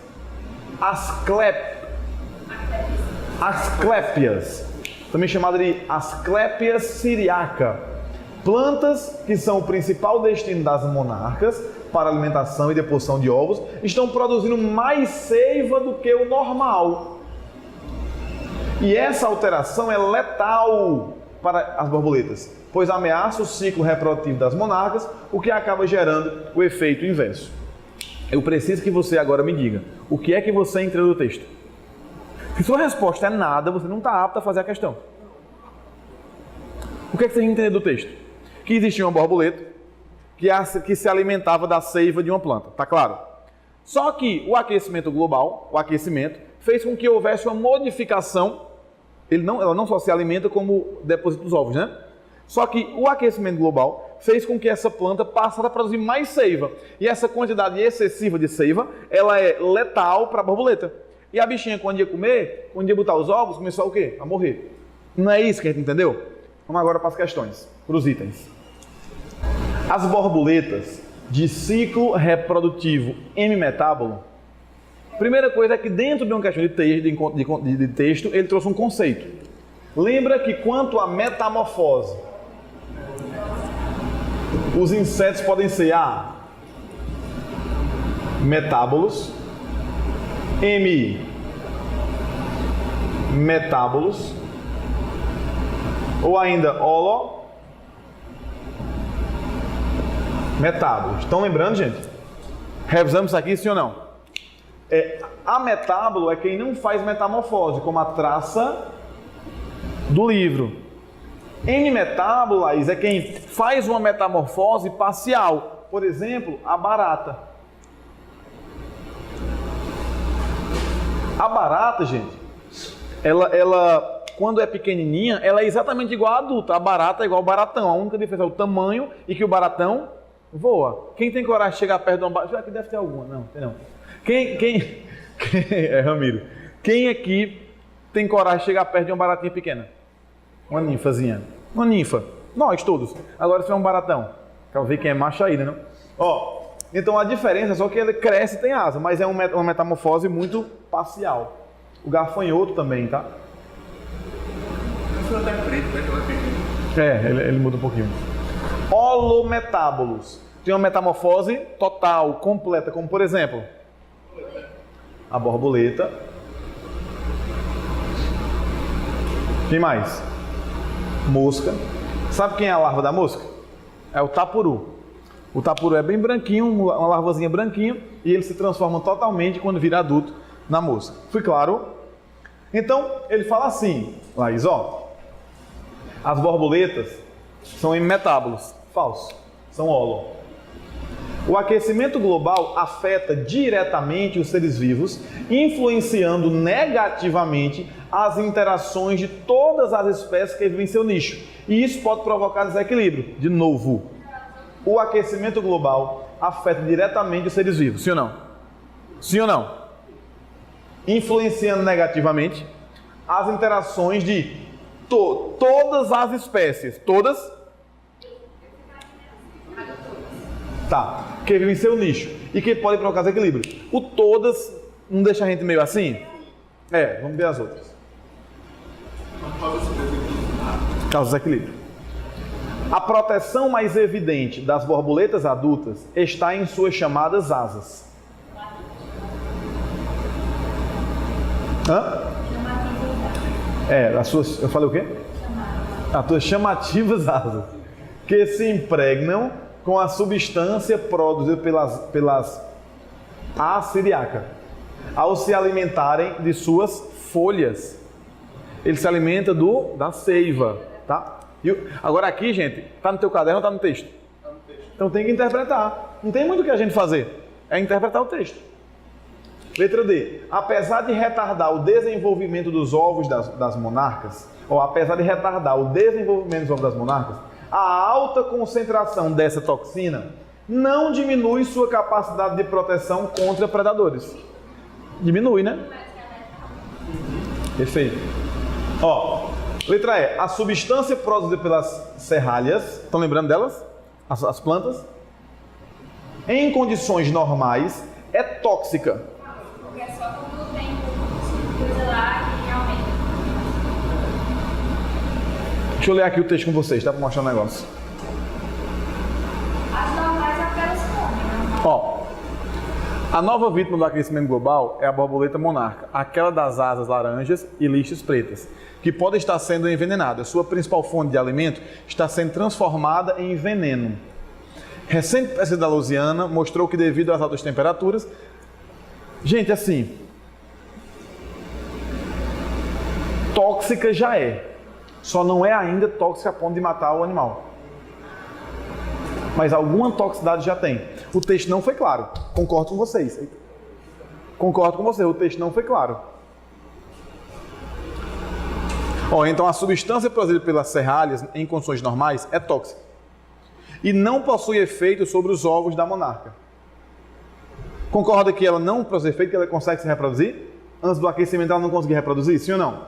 asclépias, também chamada de Asclepias syriaca, plantas que são o principal destino das monarcas para alimentação e deposição de ovos, estão produzindo mais seiva do que o normal. E essa alteração é letal para as borboletas, pois ameaça o ciclo reprodutivo das monarcas, o que acaba gerando o efeito inverso. Eu preciso que você agora me diga, o que é que você entendeu do texto? Se sua resposta é nada, você não está apto a fazer a questão. O que é que você entendeu do texto? Que existia uma borboleta que se alimentava da seiva de uma planta, tá claro? Só que o aquecimento global, o aquecimento, fez com que houvesse uma modificação. Ela não só se alimenta como deposita os ovos, né? Só que o aquecimento global fez com que essa planta passasse a produzir mais seiva. E essa quantidade excessiva de seiva, ela é letal para a borboleta. E a bichinha, quando ia comer, quando ia botar os ovos, começou a o quê? A morrer. Não é isso que a gente entendeu? Vamos agora para as questões, para os itens. As borboletas de ciclo reprodutivo hemimetábulo. Primeira coisa é que dentro de uma questão de texto, ele trouxe um conceito. Lembra que quanto à metamorfose, os insetos podem ser A, metábolos, M, metábolos, ou ainda metábolos. Estão lembrando, gente? Revisamos isso aqui, sim ou não? Ametábulo é quem não faz metamorfose, como a traça do livro. N-metábulo, Laís, é quem faz uma metamorfose parcial. Por exemplo, a barata. A barata, gente, ela quando é pequenininha, ela é exatamente igual à adulta. A barata é igual ao baratão. A única diferença é o tamanho e que o baratão voa. Quem tem coragem de chegar perto de uma barata? Já que deve ter alguma. Não, tem não. É Ramiro. Quem aqui tem coragem de chegar perto de uma baratinha pequena? Uma ninfazinha. Uma ninfa. Nós todos. Agora se é um baratão. Quero ver quem é macho aí, né? Não? Ó, então a diferença é só que ele cresce e tem asa, mas é uma metamorfose muito parcial. O gafanhoto também, tá? O é preto, né? Ele muda um pouquinho. Holometábolos. Tem uma metamorfose total, completa, como por exemplo, a borboleta. Quem mais? Mosca. Sabe quem é a larva da mosca? É o tapuru. O tapuru é bem branquinho, uma larvazinha branquinha, e ele se transforma totalmente quando vira adulto na mosca. Fui claro? Então, ele fala assim, Laís, ó, as borboletas são hemimetábolos. Falso. São holo. O aquecimento global afeta diretamente os seres vivos, influenciando negativamente as interações de todas as espécies que vivem em seu nicho. E isso pode provocar desequilíbrio. De novo, o aquecimento global afeta diretamente os seres vivos. Sim ou não? Sim ou não? Influenciando negativamente as interações de todas as espécies. Todas? Tá. Que vivem em seu nicho e que pode provocar desequilíbrio. O todas não deixa a gente meio assim? Vamos ver as outras. Causa desequilíbrio. A proteção mais evidente das borboletas adultas está em suas chamadas asas. Hã? As suas. Eu falei o quê? As suas chamativas asas, que se impregnam com a substância produzida pelas A. syriaca, ao se alimentarem de suas folhas. Ele se alimenta da seiva, tá? Agora aqui, gente, tá no teu caderno ou tá no texto? Tá no texto. Então tem que interpretar. Não tem muito o que a gente fazer. É interpretar o texto. Letra D. Apesar de retardar o desenvolvimento dos ovos das monarcas, ou apesar de retardar o desenvolvimento dos ovos das monarcas, a alta concentração dessa toxina não diminui sua capacidade de proteção contra predadores. Diminui, né? Perfeito. Ó, letra E. A substância produzida pelas serralhas, estão lembrando delas? As plantas? Em condições normais, é tóxica. Porque é só quando tem coisa lá que aumenta. Deixa eu ler aqui o texto com vocês, tá? Para mostrar um negócio. As normais é aquelas comem, né? Ó, a nova vítima do aquecimento global é a borboleta monarca, aquela das asas laranjas e listras pretas, que pode estar sendo envenenada. Sua principal fonte de alimento está sendo transformada em veneno. Recente pesquisa da Louisiana mostrou que devido às altas temperaturas... Gente, assim... Tóxica já é. Só não é ainda tóxica a ponto de matar o animal. Mas alguma toxicidade já tem. O texto não foi claro. Concordo com vocês. Concordo com vocês. O texto não foi claro. Então a substância produzida pelas serralhas em condições normais é tóxica. E não possui efeito sobre os ovos da monarca. Concorda que ela não produz efeito, que ela consegue se reproduzir? Antes do aquecimento ela não conseguia reproduzir? Sim ou não?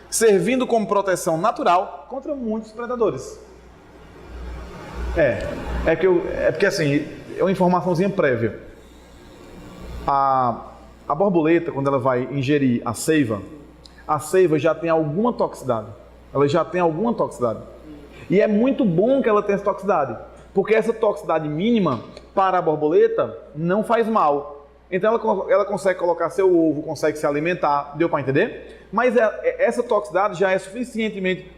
Servindo como proteção natural contra muitos predadores. É porque assim, é uma informaçãozinha prévia. A borboleta, quando ela vai ingerir a seiva já tem alguma toxicidade. Ela já tem alguma toxicidade. E é muito bom que ela tenha essa toxicidade, porque essa toxicidade mínima para a borboleta não faz mal. Então ela consegue colocar seu ovo, consegue se alimentar, deu para entender? Mas essa toxicidade já é suficientemente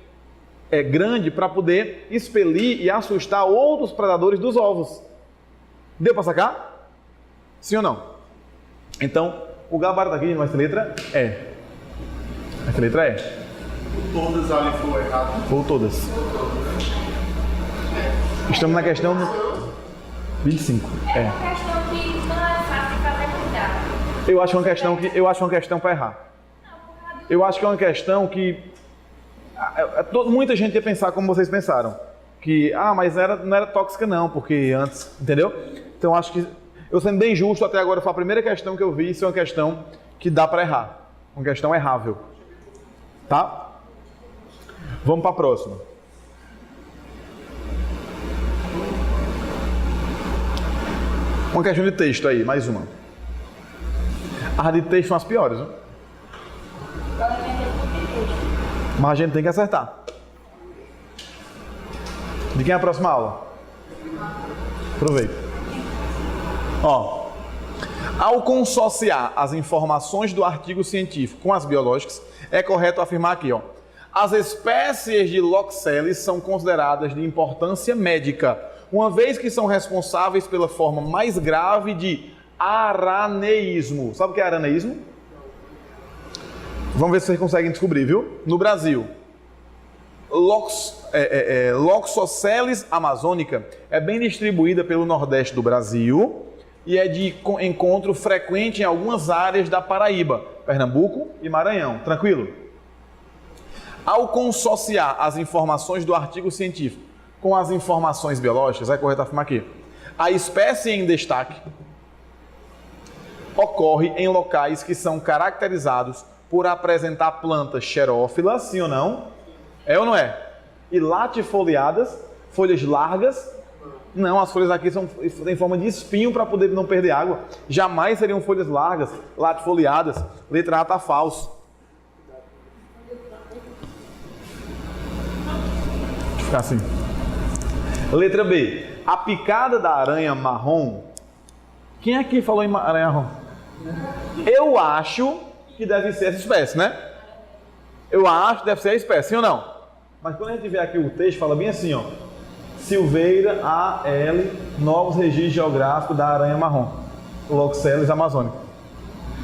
grande para poder expelir e assustar outros predadores dos ovos. Deu para sacar? Sim ou não? Então, o gabarito aqui nessa letra é. Essa letra é. Todas ali foram erradas. Ou todas. Estamos na questão 25. É uma questão que não é fácil fazer cuidado. Eu acho uma questão para errar. Eu acho que é uma questão que muita gente ia pensar como vocês pensaram. Que, mas não era tóxica não, porque antes, entendeu? Então acho que, eu sendo bem justo, até agora foi a primeira questão que eu vi, isso é uma questão que dá para errar. Uma questão errável. Tá? Vamos para a próxima. Uma questão de texto aí, mais uma. As de texto são as piores, viu? Mas a gente tem que acertar. De quem é a próxima aula? Aproveita. Ao consociar as informações do artigo científico com as biológicas, é correto afirmar aqui, as espécies de Loxeles são consideradas de importância médica, uma vez que são responsáveis pela forma mais grave de araneísmo. Sabe o que é araneísmo? Vamos ver se vocês conseguem descobrir, viu? No Brasil, Loxosceles amazônica é bem distribuída pelo nordeste do Brasil e é de encontro frequente em algumas áreas da Paraíba, Pernambuco e Maranhão. Tranquilo? Ao consociar as informações do artigo científico com as informações biológicas, é correto afirmar aqui, a espécie em destaque ocorre em locais que são caracterizados por apresentar plantas xerófilas, sim ou não? É ou não é? E latifoliadas, folhas largas. Não, as folhas aqui são em forma de espinho para poder não perder água. Jamais seriam folhas largas, latifoliadas. Letra A está falso. Deixa eu ficar assim. Letra B. A picada da aranha marrom. Quem aqui falou em aranha marrom? Eu acho que deve ser essa espécie, né? Eu acho que deve ser a espécie, sim ou não? Mas quando a gente vê aqui o texto, fala bem assim, ó. Silveira A.L. Novos registros geográficos da aranha marrom. Loxosceles amazônica.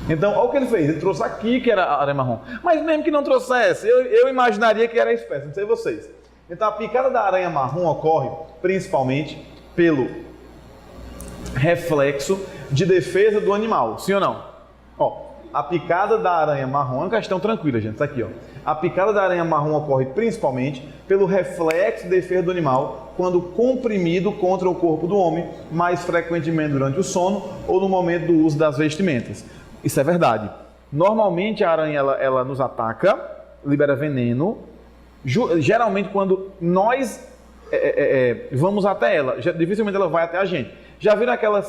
Então, olha o que ele fez. Ele trouxe aqui que era a aranha marrom. Mas mesmo que não trouxesse, eu imaginaria que era a espécie, não sei vocês. Então, a picada da aranha marrom ocorre principalmente pelo reflexo de defesa do animal, sim ou não? Ó, a picada da aranha marrom é uma questão tranquila, gente. Isso aqui, ó. A picada da aranha marrom ocorre principalmente pelo reflexo de defesa do animal quando comprimido contra o corpo do homem, mais frequentemente durante o sono ou no momento do uso das vestimentas. Isso é verdade. Normalmente a aranha ela nos ataca, libera veneno, geralmente quando nós vamos até ela, dificilmente ela vai até a gente. Já viram aquela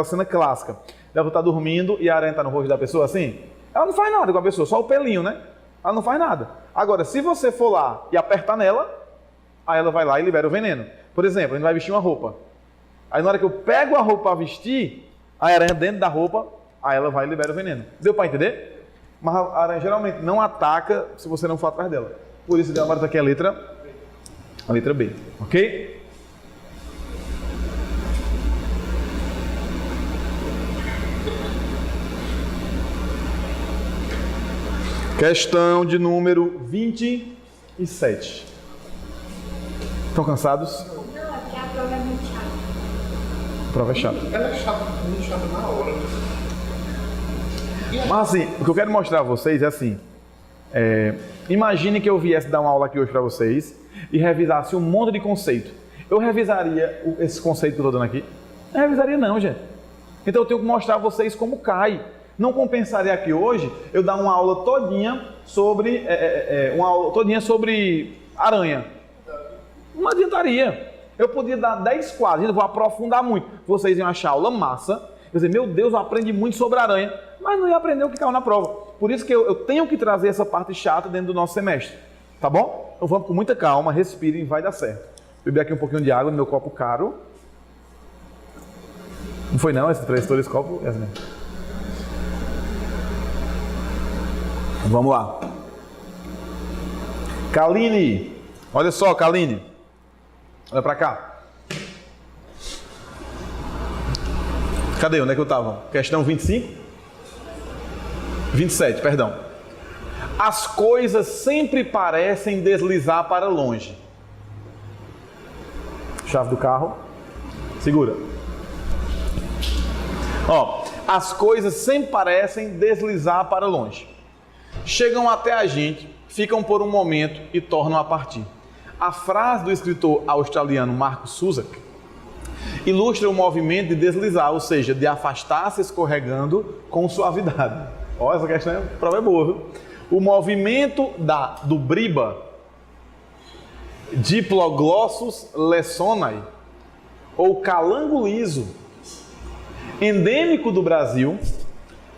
cena clássica? Ela está dormindo e a aranha está no rosto da pessoa assim? Ela não faz nada com a pessoa, só o pelinho, né? Ela não faz nada. Agora, se você for lá e apertar nela, aí ela vai lá e libera o veneno. Por exemplo, a gente vai vestir uma roupa. Aí na hora que eu pego a roupa para vestir, a aranha dentro da roupa, aí ela vai e libera o veneno. Deu para entender? Mas a aranha geralmente não ataca se você não for atrás dela. Por isso, agora aqui a letra B, ok? Questão de número 27. Estão cansados? Não, é porque a prova é muito chata. A prova é chata. Ela é chata, muito chata na hora. Mas assim, o que eu quero mostrar a vocês é assim. Imagine que eu viesse dar uma aula aqui hoje para vocês e revisasse um monte de conceito. Eu revisaria esse conceito que eu estou dando aqui? Não revisaria não, gente. Então eu tenho que mostrar a vocês como cai. Não compensaria aqui hoje eu dar uma aula todinha sobre aranha. Não adiantaria. Eu podia dar 10 quadros, eu vou aprofundar muito. Vocês iam achar aula massa. Eu dizer, meu Deus, eu aprendi muito sobre aranha, mas não ia aprender o que caiu na prova. Por isso que eu tenho que trazer essa parte chata dentro do nosso semestre. Tá bom? Então vamos com muita calma, respirem, vai dar certo. Beber aqui um pouquinho de água no meu copo caro. Não foi não, esse 3 copos? Yasmin. Vamos lá. Kaline. Olha só, Kaline. Olha pra cá. Cadê? Onde é que eu estava? Questão 25? 27, perdão. As coisas sempre parecem deslizar para longe. Chave do carro. Segura. Ó, as coisas sempre parecem deslizar para longe. Chegam até a gente, ficam por um momento e tornam a partir. A frase do escritor australiano Marcus Zusak ilustra o movimento de deslizar, ou seja, de afastar-se escorregando com suavidade. Olha, essa questão a prova é boa, viu? O movimento do Briba, Diploglossus lessonae, ou calango liso, endêmico do Brasil,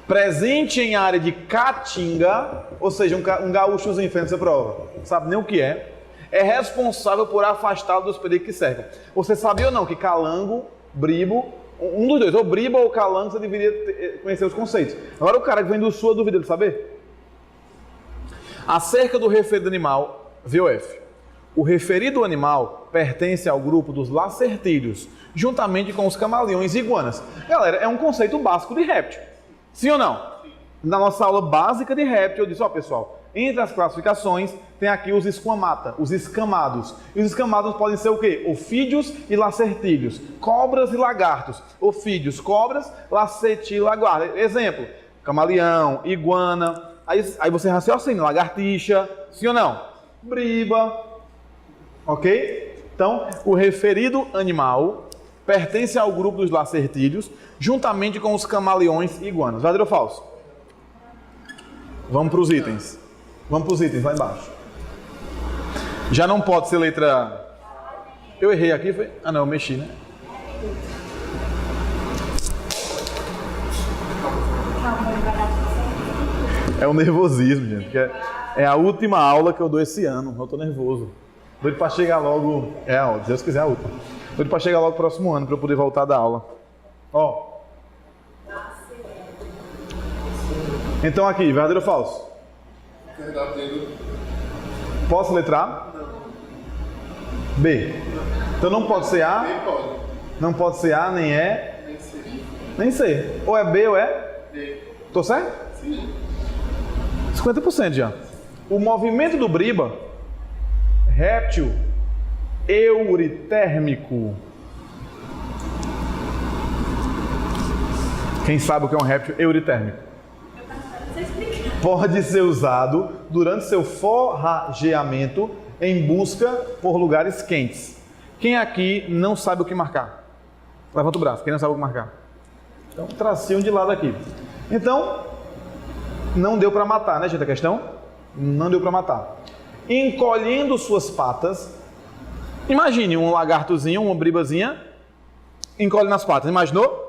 presente em área de caatinga, ou seja, um gaúchozinho fez essa prova, não sabe nem o que é responsável por afastá-lo dos perigos que cercam. Você sabia ou não que calango, bribo, um dos dois, ou briba ou calango, você deveria conhecer os conceitos. Agora o cara que vem do sul, duvida de saber? Acerca do referido animal, VOF. O referido animal pertence ao grupo dos lacertídeos, juntamente com os camaleões e iguanas. Galera, é um conceito básico de réptil. Sim ou não? Na nossa aula básica de réptil, eu disse, ó pessoal, entre as classificações tem aqui os esquamata, os escamados. E os escamados podem ser o quê? Ofídeos e lacertídeos, cobras e lagartos. Ofídeos, cobras, lacertídeos, lagartos. Exemplo, camaleão, iguana. Aí você raciocina, lagartixa, sim ou não? Briba, ok? Então, o referido animal pertence ao grupo dos lacertídeos, juntamente com os camaleões e iguanas. Verdadeiro ou falso? Vamos para os itens. Vamos para os itens lá embaixo. Já não pode ser letra... Eu errei aqui, foi? Ah não, eu mexi, né? É o nervosismo, gente. Que é a última aula que eu dou esse ano. Eu tô nervoso. Doido para chegar logo... ó, Deus quiser a última. Doido para chegar logo no próximo ano, para eu poder voltar da aula. Ó. Então aqui, verdadeiro ou falso? Verdadeiro. Posso letrar? Não. B. Então não pode ser A, Nem pode. não pode ser A, nem E, Nem C. nem C. Ou é B ou é? D. Tô certo? Sim. 50% já. O movimento do Briba, réptil euritérmico. Quem sabe o que é um réptil euritérmico? Pode ser usado durante seu forrageamento em busca por lugares quentes. Quem aqui não sabe o que marcar? Levanta o braço, quem não sabe o que marcar? Então, tracinho de lado aqui. Então, não deu para matar, né, gente, a questão? Não deu para matar. Encolhendo suas patas, imagine um lagartozinho, uma bribazinha, encolhe nas patas, imaginou?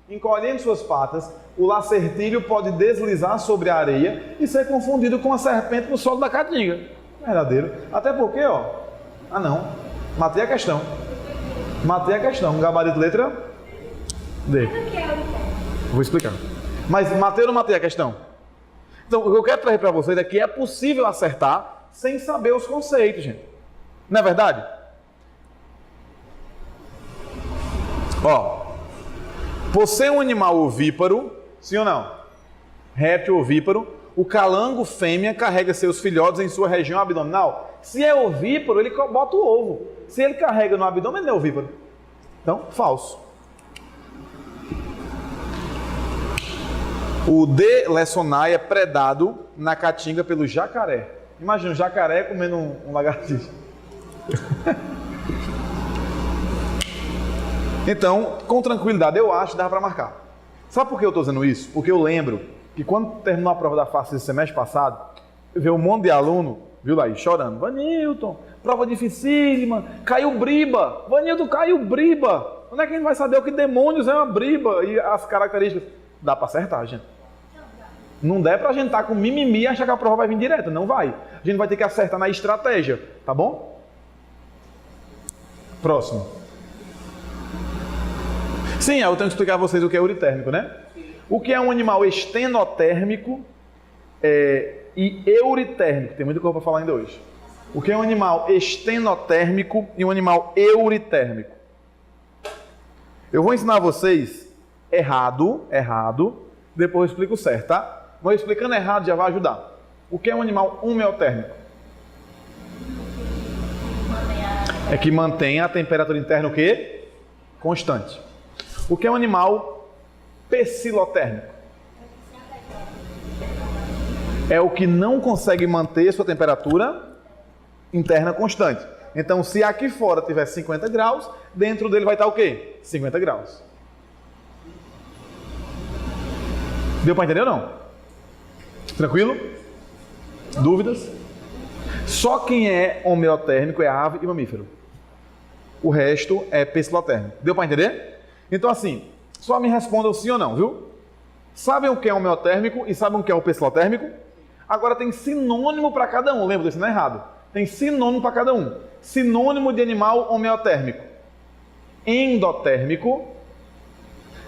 Encolhendo suas patas, o lacertídeo pode deslizar sobre a areia e ser confundido com a serpente no solo da caatinga. Verdadeiro. Até porque, ó... Ah, não. Matei a questão. Matei a questão. Gabarito letra D. Vou explicar. Mas matei ou não matei a questão? Então, o que eu quero trazer para vocês é que é possível acertar sem saber os conceitos, gente. Não é verdade? Ó... Por ser um animal ovíparo, sim ou não? Réptil ovíparo, o calango fêmea carrega seus filhotes em sua região abdominal. Se é ovíparo, ele bota o ovo. Se ele carrega no abdômen, ele não é ovíparo. Então, falso. O D. lessonai é predado na caatinga pelo jacaré. Imagina um jacaré comendo um lagartixa. Então, com tranquilidade, eu acho que dá para marcar. Sabe por que eu estou dizendo isso? Porque eu lembro que quando terminou a prova da FACES esse semestre passado, veio um monte de aluno, viu lá aí, chorando. Vanilton, prova dificílima, caiu briba. Vanilton, caiu briba. Onde é que a gente vai saber o que demônios é uma briba e as características? Dá para acertar, gente. Não dá para a gente estar com mimimi e achar que a prova vai vir direta. Não vai. A gente vai ter que acertar na estratégia, tá bom? Próximo. Sim, eu tenho que explicar a vocês o que é euritérmico, né? O que é um animal estenotérmico e euritérmico. Tem muita coisa para falar ainda hoje. O que é um animal estenotérmico e um animal euritérmico? Eu vou ensinar a vocês errado, depois eu explico certo, tá? Mas explicando errado já vai ajudar. O que é um animal homeotérmico? É que mantém a temperatura interna o quê? Constante. O que é um animal psilotérmico? É o que não consegue manter sua temperatura interna constante. Então, se aqui fora tiver 50 graus, dentro dele vai estar o quê? 50 graus. Deu para entender ou não? Tranquilo? Dúvidas? Só quem é homeotérmico é ave e mamífero. O resto é psilotérmico. Deu para entender? Então assim, só me respondam sim ou não, viu? Sabem o que é homeotérmico e sabem o que é o psilotérmico? Agora tem sinônimo para cada um, lembra disso, não é errado. Tem sinônimo para cada um. Sinônimo de animal homeotérmico: endotérmico,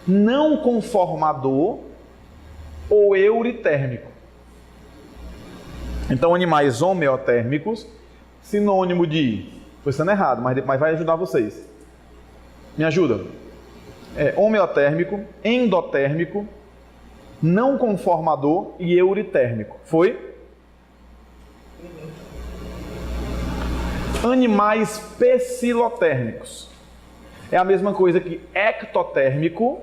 não conformador ou euritérmico. Então, animais homeotérmicos sinônimo de... Estou estando errado, mas vai ajudar vocês. Me ajuda. Homeotérmico, endotérmico, não conformador e euritérmico. Foi? Animais pecilotérmicos. É a mesma coisa que ectotérmico,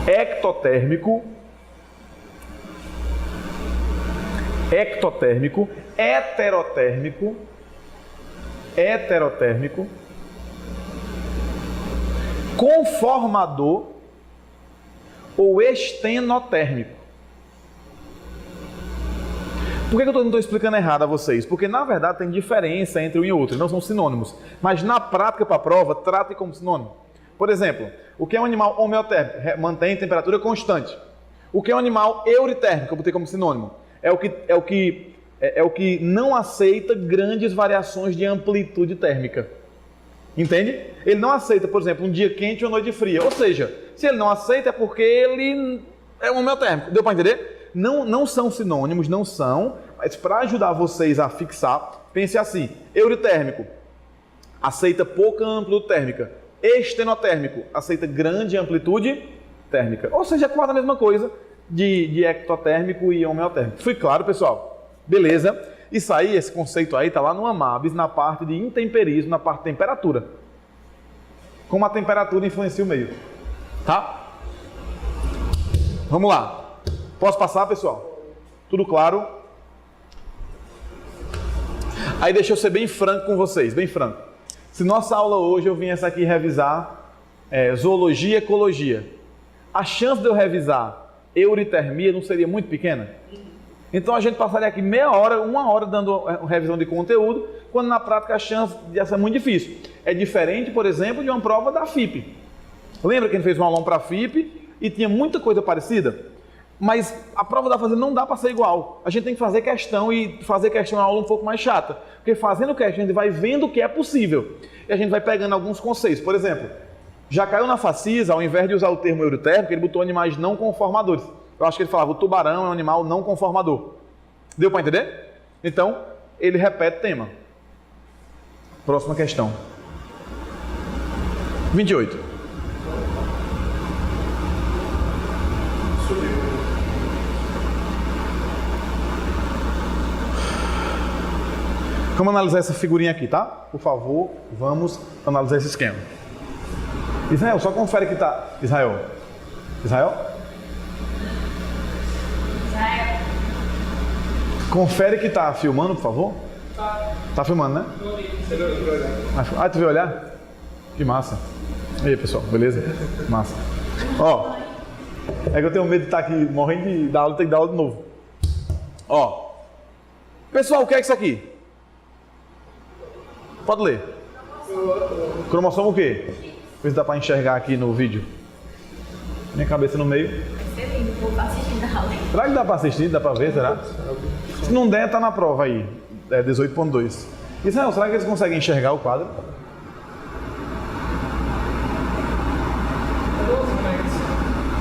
heterotérmico, conformador ou estenotérmico. Por que eu não estou explicando errado a vocês? Porque, na verdade, tem diferença entre um e outro, não são sinônimos. Mas, na prática, para a prova, trate como sinônimo. Por exemplo, o que é um animal homeotérmico? Mantém temperatura constante. O que é um animal euritérmico? Eu botei como sinônimo. É o que não aceita grandes variações de amplitude térmica. Entende? Ele não aceita, por exemplo, um dia quente ou uma noite fria. Ou seja, se ele não aceita é porque ele é um homeotérmico. Deu para entender? Não são sinônimos, não são, mas para ajudar vocês a fixar, pense assim: euritérmico aceita pouca amplitude térmica, estenotérmico aceita grande amplitude térmica. Ou seja, é quase a mesma coisa de ectotérmico e homeotérmico. Foi claro, pessoal? Beleza? Isso aí, esse conceito aí está lá no Amabis, na parte de intemperismo, na parte de temperatura. Como a temperatura influencia o meio. Tá? Vamos lá. Posso passar, pessoal? Tudo claro? Aí deixa eu ser bem franco com vocês, bem franco. Se nossa aula hoje eu viesse aqui revisar zoologia e ecologia, a chance de eu revisar euritermia não seria muito pequena? Então a gente passaria aqui meia hora, uma hora dando revisão de conteúdo, quando na prática a chance de ser muito difícil. É diferente, por exemplo, de uma prova da FIP. Lembra que a gente fez um aulão para a FIP e tinha muita coisa parecida? Mas a prova da fazenda não dá para ser igual. A gente tem que fazer questão, e fazer questão é uma aula um pouco mais chata. Porque fazendo questão a gente vai vendo o que é possível. E a gente vai pegando alguns conceitos. Por exemplo, já caiu na Facisa, ao invés de usar o termo eurotérmico, ele botou animais não conformadores. Eu acho que ele falava, o tubarão é um animal não conformador. Deu para entender? Então, ele repete o tema. Próxima questão. 28. Vamos analisar essa figurinha aqui, tá? Por favor, vamos analisar esse esquema. Israel, só confere que tá... Israel? Confere que tá filmando, por favor. Tá filmando, né? Ah, tu veio olhar? Que massa. E aí, pessoal, beleza? Massa. Ó, é que eu tenho medo de estar aqui morrendo de dar aula, tem que dar aula de novo. Ó, pessoal, o que é isso aqui? Pode ler. Cromossomo o quê? Ver se dá para enxergar aqui no vídeo. Minha cabeça no meio. Será que dá para assistir? Dá para ver, será? Se não der, tá na prova aí. É 18.2. Israel, será que eles conseguem enxergar o quadro?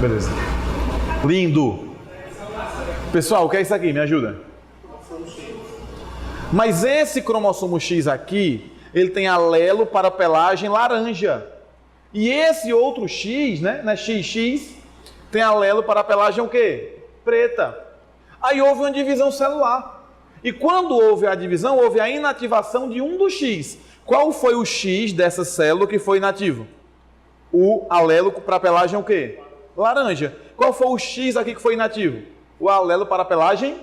Beleza. Lindo. Pessoal, o que é isso aqui? Me ajuda. Mas esse cromossomo X aqui, ele tem alelo para a pelagem laranja. E esse outro X, né, XX, tem alelo para a pelagem o quê? Preta. Aí houve uma divisão celular. E quando houve a divisão, houve a inativação de um dos X. Qual foi o X dessa célula que foi inativo? O alelo para a pelagem o quê? Laranja. Qual foi o X aqui que foi inativo? O alelo para a pelagem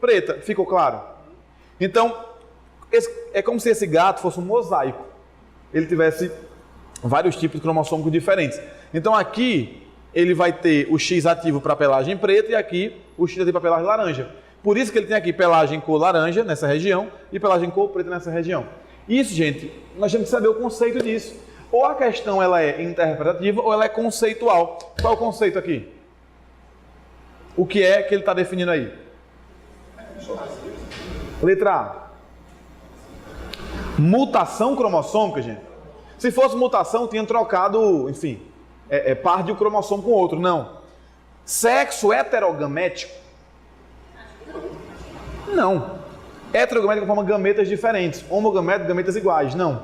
preta. Ficou claro? Então, é como se esse gato fosse um mosaico. Ele tivesse vários tipos de cromossomos diferentes. Então aqui, ele vai ter o X ativo para a pelagem preta e aqui o X ativo para a pelagem laranja. Por isso que ele tem aqui pelagem cor laranja nessa região e pelagem cor preta nessa região. Isso, gente, nós temos que saber o conceito disso. Ou a questão ela é interpretativa ou ela é conceitual. Qual é o conceito aqui? O que é que ele está definindo aí? Letra A. Mutação cromossômica, gente. Se fosse mutação, tinha trocado, enfim, par de um cromossomo com outro. Não. Sexo heterogamético? Não. Heterogamética forma gametas diferentes. Homogamética, gametas iguais. Não.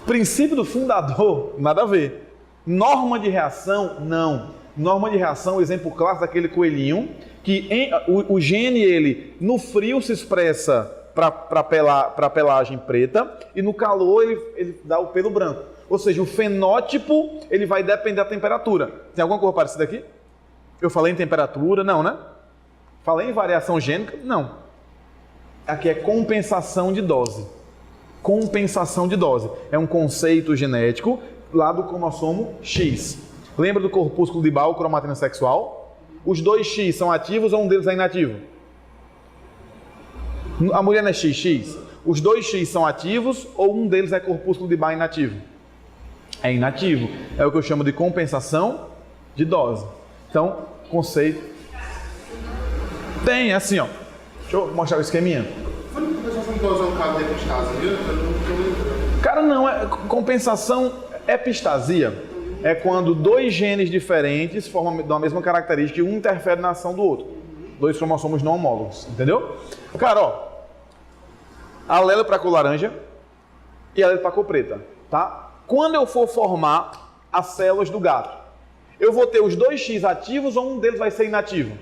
Princípio do fundador, nada a ver. Norma de reação, não. Norma de reação, exemplo clássico daquele coelhinho, que o gene, ele, no frio se expressa para a pelagem preta e no calor ele dá o pelo branco. Ou seja, o fenótipo ele vai depender da temperatura. Tem alguma coisa parecida aqui? Eu falei em temperatura? Não, né? Falei em variação gênica? Não. Aqui é compensação de dose. Compensação de dose. É um conceito genético lá do cromossomo X. Lembra do corpúsculo de Ball, cromatina sexual? Os dois X são ativos ou um deles é inativo? A mulher não é XX? Os dois X são ativos ou um deles é corpúsculo de Ball inativo? É inativo. É o que eu chamo de compensação de dose. Então, conceito. Tem, assim, ó. Deixa eu mostrar o esqueminha. Você não pode usar um caso de epistasia? Eu não estou lembrando. Cara, não. Compensação, epistasia, é quando dois genes diferentes formam uma mesma característica e um interfere na ação do outro. Dois cromossomos não homólogos, entendeu? Cara, ó. Alelo para cor laranja e alelo para cor preta, tá? Quando eu for formar as células do gato, eu vou ter os dois X ativos ou um deles vai ser inativo?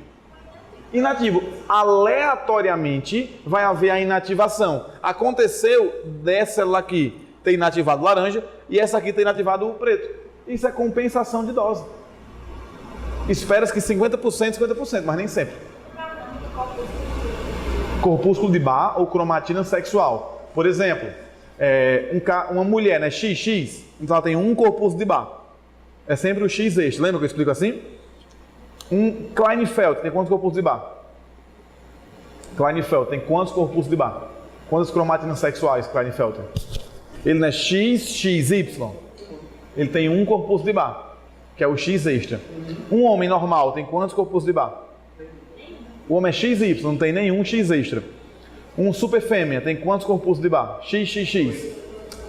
Inativo. Aleatoriamente vai haver a inativação. Aconteceu dessa célula aqui ter inativado laranja e essa aqui ter inativado o preto. Isso é compensação de dose. Espera-se que 50%, 50%, mas nem sempre. Corpúsculo de Barr ou cromatina sexual. Por exemplo, uma mulher, né, XX, então ela tem um corpúsculo de Barr. É sempre o X extra. Lembra que eu explico assim? Um Klinefelter tem quantos corpúsculos de Barr? Klinefelter tem quantos corpúsculos de Barr? Quantas cromatinas sexuais Klinefelter? Ele não é XXY. Ele tem um corpúsculo de Barr, que é o X extra. Um homem normal tem quantos corpúsculos de Barr? O homem é XY, não tem nenhum X extra. Um super fêmea tem quantos corpúsculos de Barr? XXX.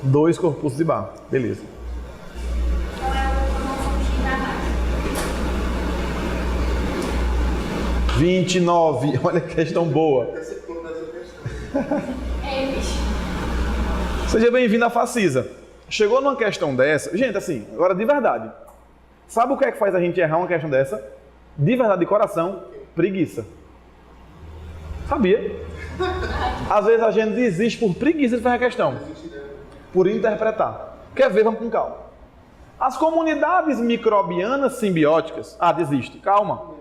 2 corpúsculos de Barr. Beleza. Então é o cromossomo X da máquina. 29. Olha que questão boa. Seja bem-vindo à Facisa. Chegou numa questão dessa... Gente, assim, agora de verdade. Sabe o que é que faz a gente errar uma questão dessa? De verdade, de coração, preguiça. Sabia? Às vezes a gente desiste por preguiça de fazer a questão. Por interpretar. Quer ver? Vamos com calma. As comunidades microbianas simbióticas... Ah, desiste. Calma.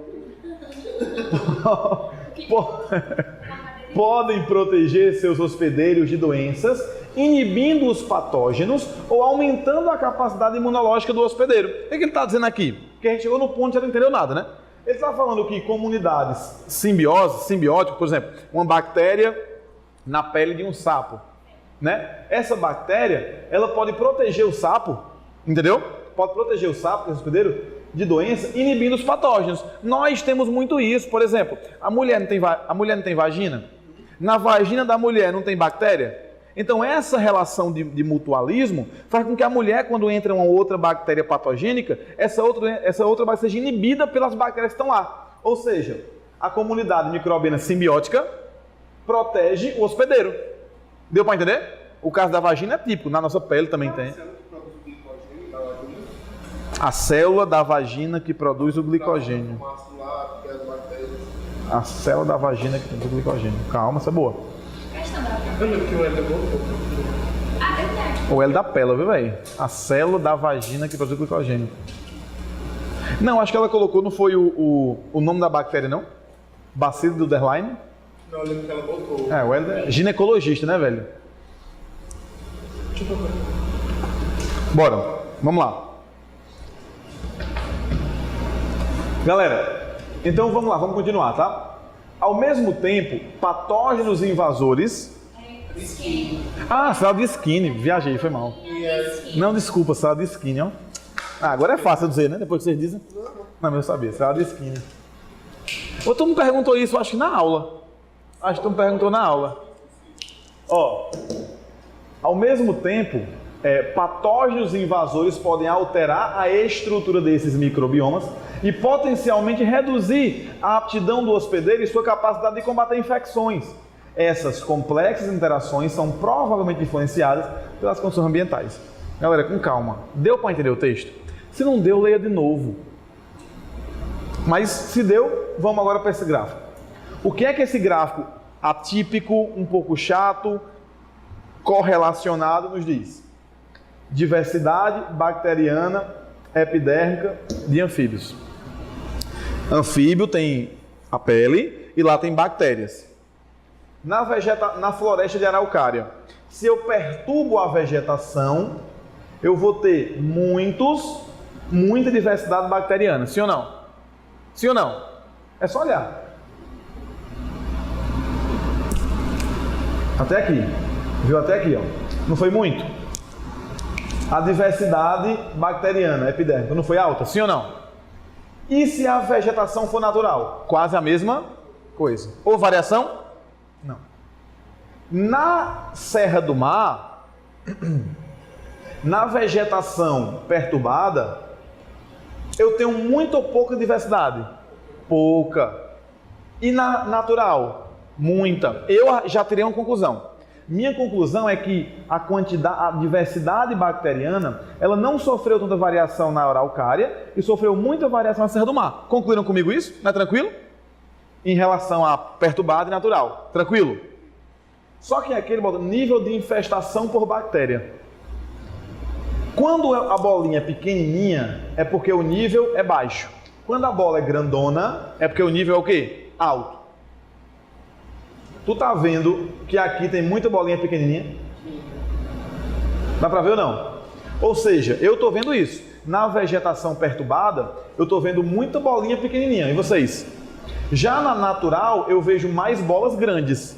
Podem proteger seus hospedeiros de doenças, inibindo os patógenos ou aumentando a capacidade imunológica do hospedeiro. O que ele está dizendo aqui? Porque a gente chegou no ponto e já não entendeu nada, né? Ele está falando que comunidades simbióticas, por exemplo, uma bactéria na pele de um sapo, né? Essa bactéria, ela pode proteger o sapo, entendeu? Pode proteger o sapo, que é o hospedeiro, de doença, inibindo os patógenos. Nós temos muito isso, por exemplo, a mulher não tem vagina? Na vagina da mulher não tem bactéria? Então essa relação de mutualismo faz com que a mulher, quando entra uma outra bactéria patogênica, essa outra vai ser inibida pelas bactérias que estão lá. Ou seja, a comunidade microbiana simbiótica protege o hospedeiro. Deu para entender? O caso da vagina é típico, na nossa pele também tem. A célula da vagina que produz o glicogênio. A célula da vagina que produz o glicogênio. Calma, essa é boa. Eu lembro que o Hélio botou. Ah, verdade. O L da pela, viu, velho? A célula da vagina que produz o glicogênio. Não, acho que ela colocou, não foi o nome da bactéria, não? Bacilo do Derline? Não, eu lembro que ela botou. O L é ginecologista, né, velho? Deixa eu ver. Bora, vamos lá. Galera, então vamos lá, vamos continuar, tá? Ao mesmo tempo, patógenos invasores... Ah, célula de Skinner, viajei, foi mal. Não, desculpa, célula de Skinner, ó. Ah, agora é fácil dizer, né? Depois que vocês dizem. Não, mas eu sabia, célula de Skinner. Ou tu me perguntou isso, acho que na aula. Acho que tu me perguntou na aula. Ó, ao mesmo tempo, patógenos invasores podem alterar a estrutura desses microbiomas e potencialmente reduzir a aptidão do hospedeiro e sua capacidade de combater infecções. Essas complexas interações são provavelmente influenciadas pelas condições ambientais. Galera, com calma. Deu para entender o texto? Se não deu, leia de novo. Mas se deu, vamos agora para esse gráfico. O que é que esse gráfico atípico, um pouco chato, correlacionado nos diz? Diversidade bacteriana epidérmica de anfíbios. Anfíbio tem a pele e lá tem bactérias. Na floresta de araucária, se eu perturbo a vegetação, eu vou ter muita diversidade bacteriana. Sim ou não? Sim ou não? É só olhar. Até aqui. Viu até aqui, ó. Não foi muito? A diversidade bacteriana epidérmica não foi alta? Sim ou não? E se a vegetação for natural? Quase a mesma coisa. Ou variação? Não. Na Serra do Mar, na vegetação perturbada, eu tenho muita ou pouca diversidade? Pouca. E na natural? Muita. Eu já tirei uma conclusão. Minha conclusão é que a diversidade bacteriana, ela não sofreu tanta variação na araucária e sofreu muita variação na Serra do Mar. Concluíram comigo isso? Não é tranquilo? Em relação a perturbada e natural. Tranquilo? Só que aqui ele bota nível de infestação por bactéria. Quando a bolinha é pequenininha, é porque o nível é baixo. Quando a bola é grandona, é porque o nível é o quê? Alto. Tu tá vendo que aqui tem muita bolinha pequenininha? Dá pra ver ou não? Ou seja, eu tô vendo isso. Na vegetação perturbada, eu tô vendo muita bolinha pequenininha. E vocês? Já na natural, eu vejo mais bolas grandes.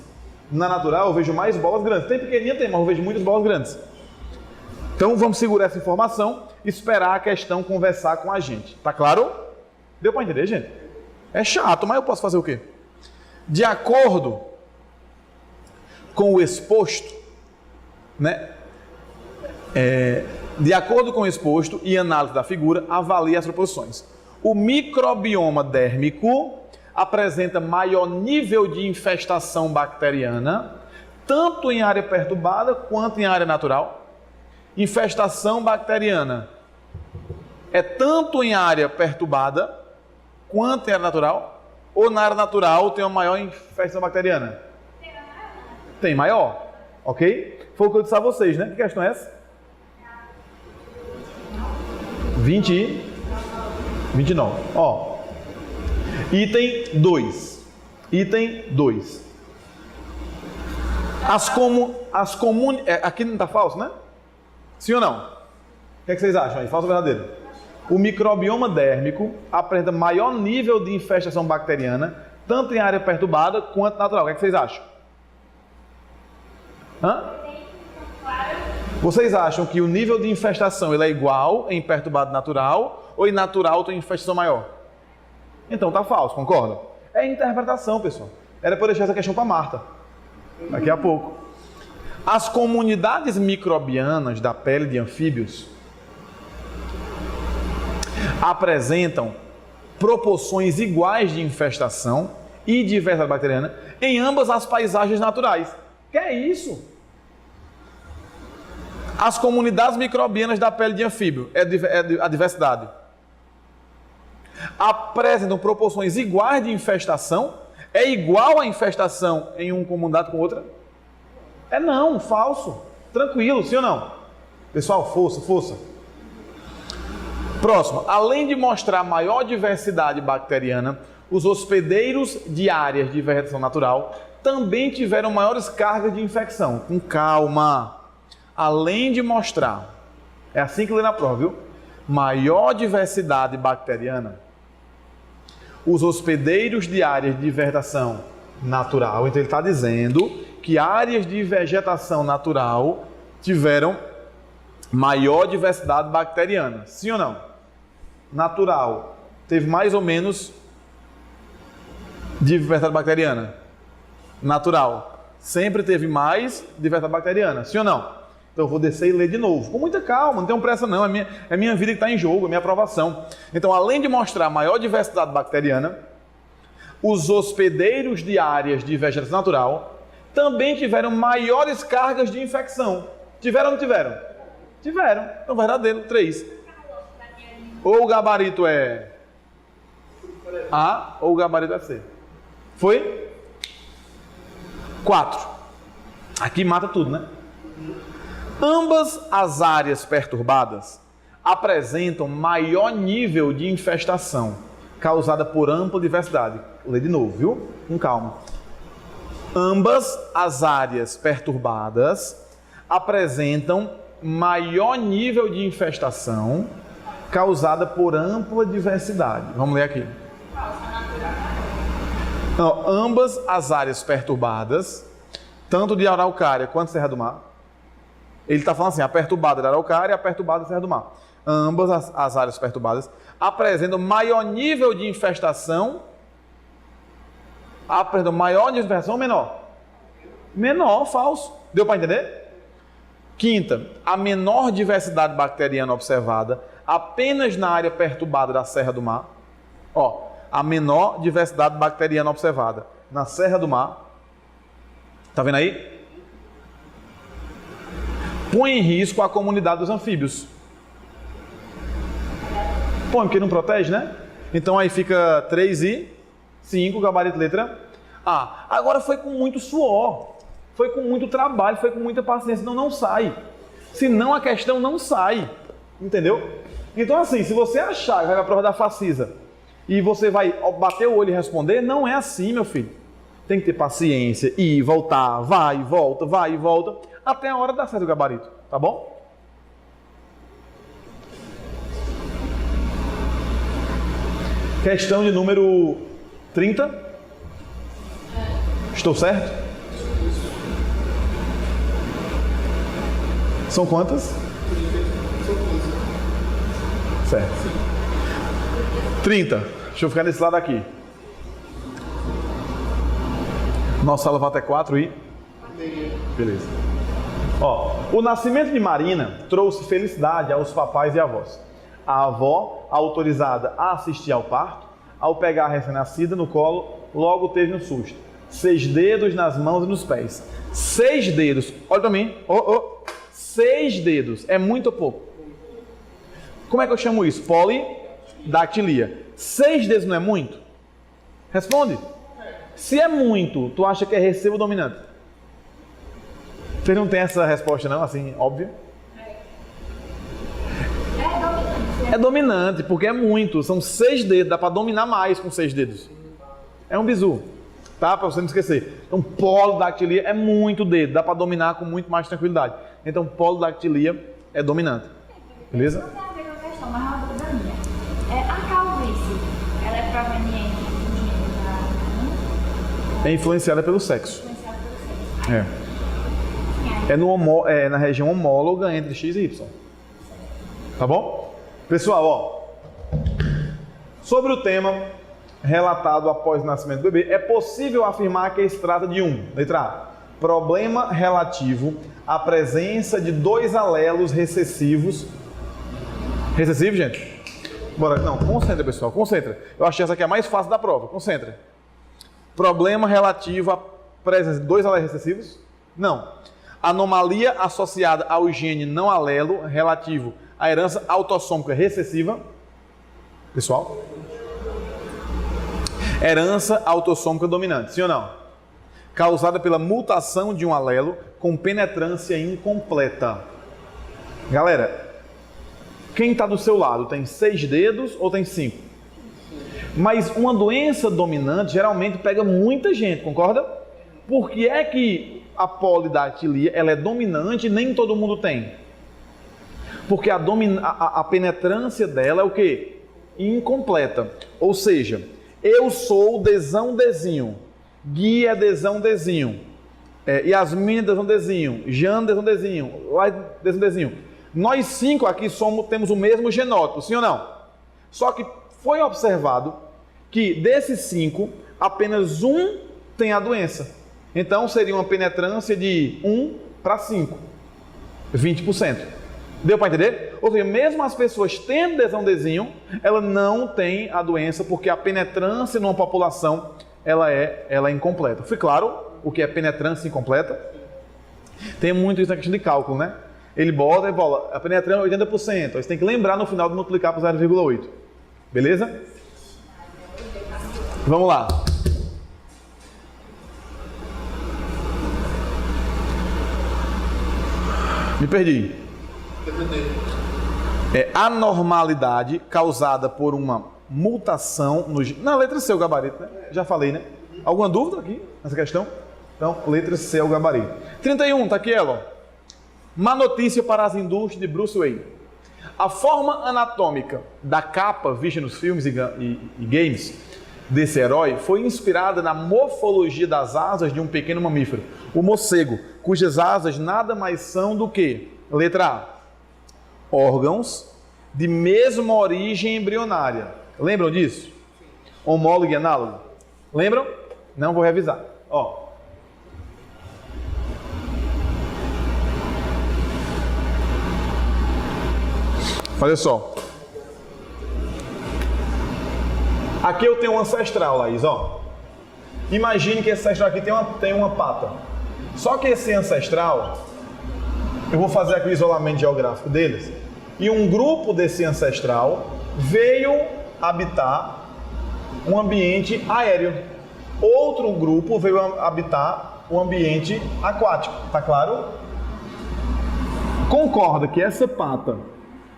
Na natural, eu vejo mais bolas grandes. Tem pequenininha? Tem, mas eu vejo muitas bolas grandes. Então, vamos segurar essa informação e esperar a questão conversar com a gente. Tá claro? Deu pra entender, gente? É chato, mas eu posso fazer o quê? De acordo com o exposto, né? De acordo com o exposto e análise da figura, avalie as proposições. O microbioma dérmico apresenta maior nível de infestação bacteriana, tanto em área perturbada quanto em área natural. Infestação bacteriana é tanto em área perturbada quanto em área natural, ou na área natural tem uma maior infestação bacteriana? Tem maior, ok? Foi o que eu disse a vocês, né? Que questão é essa? 29. Ó, item 2. Item 2. Aqui não está falso, né? Sim ou não? O que é que vocês acham aí? Falso ou verdadeiro? O microbioma dérmico apresenta maior nível de infestação bacteriana, tanto em área perturbada quanto natural. O que é que vocês acham? Vocês acham que o nível de infestação ele é igual em perturbado natural ou em natural tem infestação maior? Então tá falso, concorda? É interpretação, pessoal. Era para eu deixar essa questão para Marta. Daqui a pouco. As comunidades microbianas da pele de anfíbios apresentam proporções iguais de infestação e diversidade bacteriana em ambas as paisagens naturais. Que é isso? As comunidades microbianas da pele de anfíbio, a diversidade, apresentam proporções iguais de infestação? É igual a infestação em uma comunidade com outra? É não, falso. Tranquilo, sim ou não? Pessoal, força. Próximo. Além de mostrar maior diversidade bacteriana, os hospedeiros de áreas de vegetação natural também tiveram maiores cargas de infecção. Com calma. Além de mostrar, é assim que lê na prova, viu? Maior diversidade bacteriana, os hospedeiros de áreas de vegetação natural, então ele está dizendo que áreas de vegetação natural tiveram maior diversidade bacteriana. Sim ou não? Natural teve mais ou menos diversidade bacteriana. Natural sempre teve mais diversidade bacteriana. Sim ou não? Então eu vou descer e ler de novo. Com muita calma, não tenho pressa não. É minha vida que está em jogo, é minha aprovação. Então, além de mostrar maior diversidade bacteriana, os hospedeiros de áreas de vegetação natural também tiveram maiores cargas de infecção. Tiveram ou não tiveram? Tiveram. Então, verdadeiro, 3. Ou o gabarito é A ou o gabarito é C. Foi? 4. Aqui mata tudo, né? Ambas as áreas perturbadas apresentam maior nível de infestação causada por ampla diversidade. Vou ler de novo, viu? Com calma. Ambas as áreas perturbadas apresentam maior nível de infestação causada por ampla diversidade. Vamos ler aqui. Não, ambas as áreas perturbadas, tanto de Araucária quanto de Serra do Mar, ele está falando assim, a perturbada de Araucária e a perturbada de Serra do Mar. Ambas as áreas perturbadas apresentam maior nível de infestação. Maior nível de infestação ou menor? Menor, falso. Deu para entender? Quinta, a menor diversidade bacteriana observada apenas na área perturbada da Serra do Mar. Ó, a menor diversidade bacteriana observada na Serra do Mar. Tá vendo aí? Põe em risco a comunidade dos anfíbios. Põe, porque não protege, né? Então aí fica 3 e 5, gabarito letra A. Agora foi com muito suor, foi com muito trabalho, foi com muita paciência, senão não sai. Senão a questão não sai. Entendeu? Então assim, se você achar que vai a prova da Facisa e você vai bater o olho e responder, não é assim, meu filho. Tem que ter paciência, ir, voltar, vai e volta, até a hora de dar certo o gabarito, tá bom? Questão de número 30. Estou certo? São quantas? Certo. 30. Deixa eu ficar nesse lado aqui. Nossa sala vai até 4 e... Beleza. Ó, o nascimento de Marina trouxe felicidade aos papais e avós. A avó, autorizada a assistir ao parto, ao pegar a recém-nascida no colo, logo teve um susto. 6 dedos nas mãos e nos pés. 6 dedos. Olha para mim. 6 dedos. É muito ou pouco? Como é que eu chamo isso? Polidactilia. 6 dedos não é muito? Responde. Se é muito, tu acha que é recessivo ou dominante? Você não tem essa resposta não, assim, óbvia? É dominante, porque é muito. São 6 dedos, dá para dominar mais com 6 dedos. É um bizu, tá? Para você não esquecer. Então, polidactilia é muito dedo, dá para dominar com muito mais tranquilidade. Então, polidactilia é dominante. Beleza? Não tem a ver com a questão, mas é uma dúvida minha. A calvície, ela é proveniente É influenciada pelo sexo. É na região homóloga entre X e Y. Tá bom? Pessoal, ó. Sobre o tema relatado após o nascimento do bebê, é possível afirmar que se trata de letra A, problema relativo à presença de 2 alelos recessivos. Recessivo, gente? Bora, não, concentra, pessoal, concentra. Eu achei essa aqui a mais fácil da prova, concentra. Problema relativo à presença de 2 alelos recessivos? Não. Anomalia associada ao gene não alelo relativo à herança autossômica recessiva. Pessoal? Herança autossômica dominante, sim ou não? Causada pela mutação de um alelo com penetrância incompleta. Galera, quem está do seu lado tem 6 dedos ou tem 5? Mas uma doença dominante geralmente pega muita gente, concorda? Por que é que a polidactilia ela é dominante e nem todo mundo tem? Porque a penetrância dela é o quê? Incompleta. Ou seja, eu sou desão desinho, Gui é desão desinho, Yasmin é desão desinho, Jean desão desinho, Lai desão desinho. Nós 5 aqui temos o mesmo genótipo, sim ou não? Só que foi observado que desses 5, apenas um tem a doença. Então seria uma penetrância de 1 para 5, 20%. Deu para entender? Ou seja, mesmo as pessoas tendo desão desinho, ela não tem a doença porque a penetrância numa população ela é incompleta. Foi claro? o que é penetrância incompleta. Tem muito isso na questão de cálculo, né? Ele bota e bola, a penetrância é 80%. Aí você tem que lembrar no final de multiplicar por 0,8. Beleza? Vamos lá. Me perdi. É anormalidade causada por uma mutação na letra C, o gabarito, né? Já falei, né? Alguma dúvida aqui nessa questão? Então, letra C é o gabarito. 31, tá aqui ela, ó. Má notícia para as indústrias de Bruce Wayne. A forma anatômica da capa vista nos filmes e games desse herói foi inspirada na morfologia das asas de um pequeno mamífero, o morcego, cujas asas nada mais são do que, letra A, órgãos de mesma origem embrionária. Lembram disso? Homólogo e análogo. Lembram? Não vou revisar. Ó. Olha só. Aqui eu tenho um ancestral, Laís, ó. Imagine que esse ancestral aqui tem uma pata. Só que esse ancestral, eu vou fazer aqui o isolamento geográfico deles, e um grupo desse ancestral veio habitar um ambiente aéreo. Outro grupo veio habitar um ambiente aquático. Tá claro? Concorda que essa pata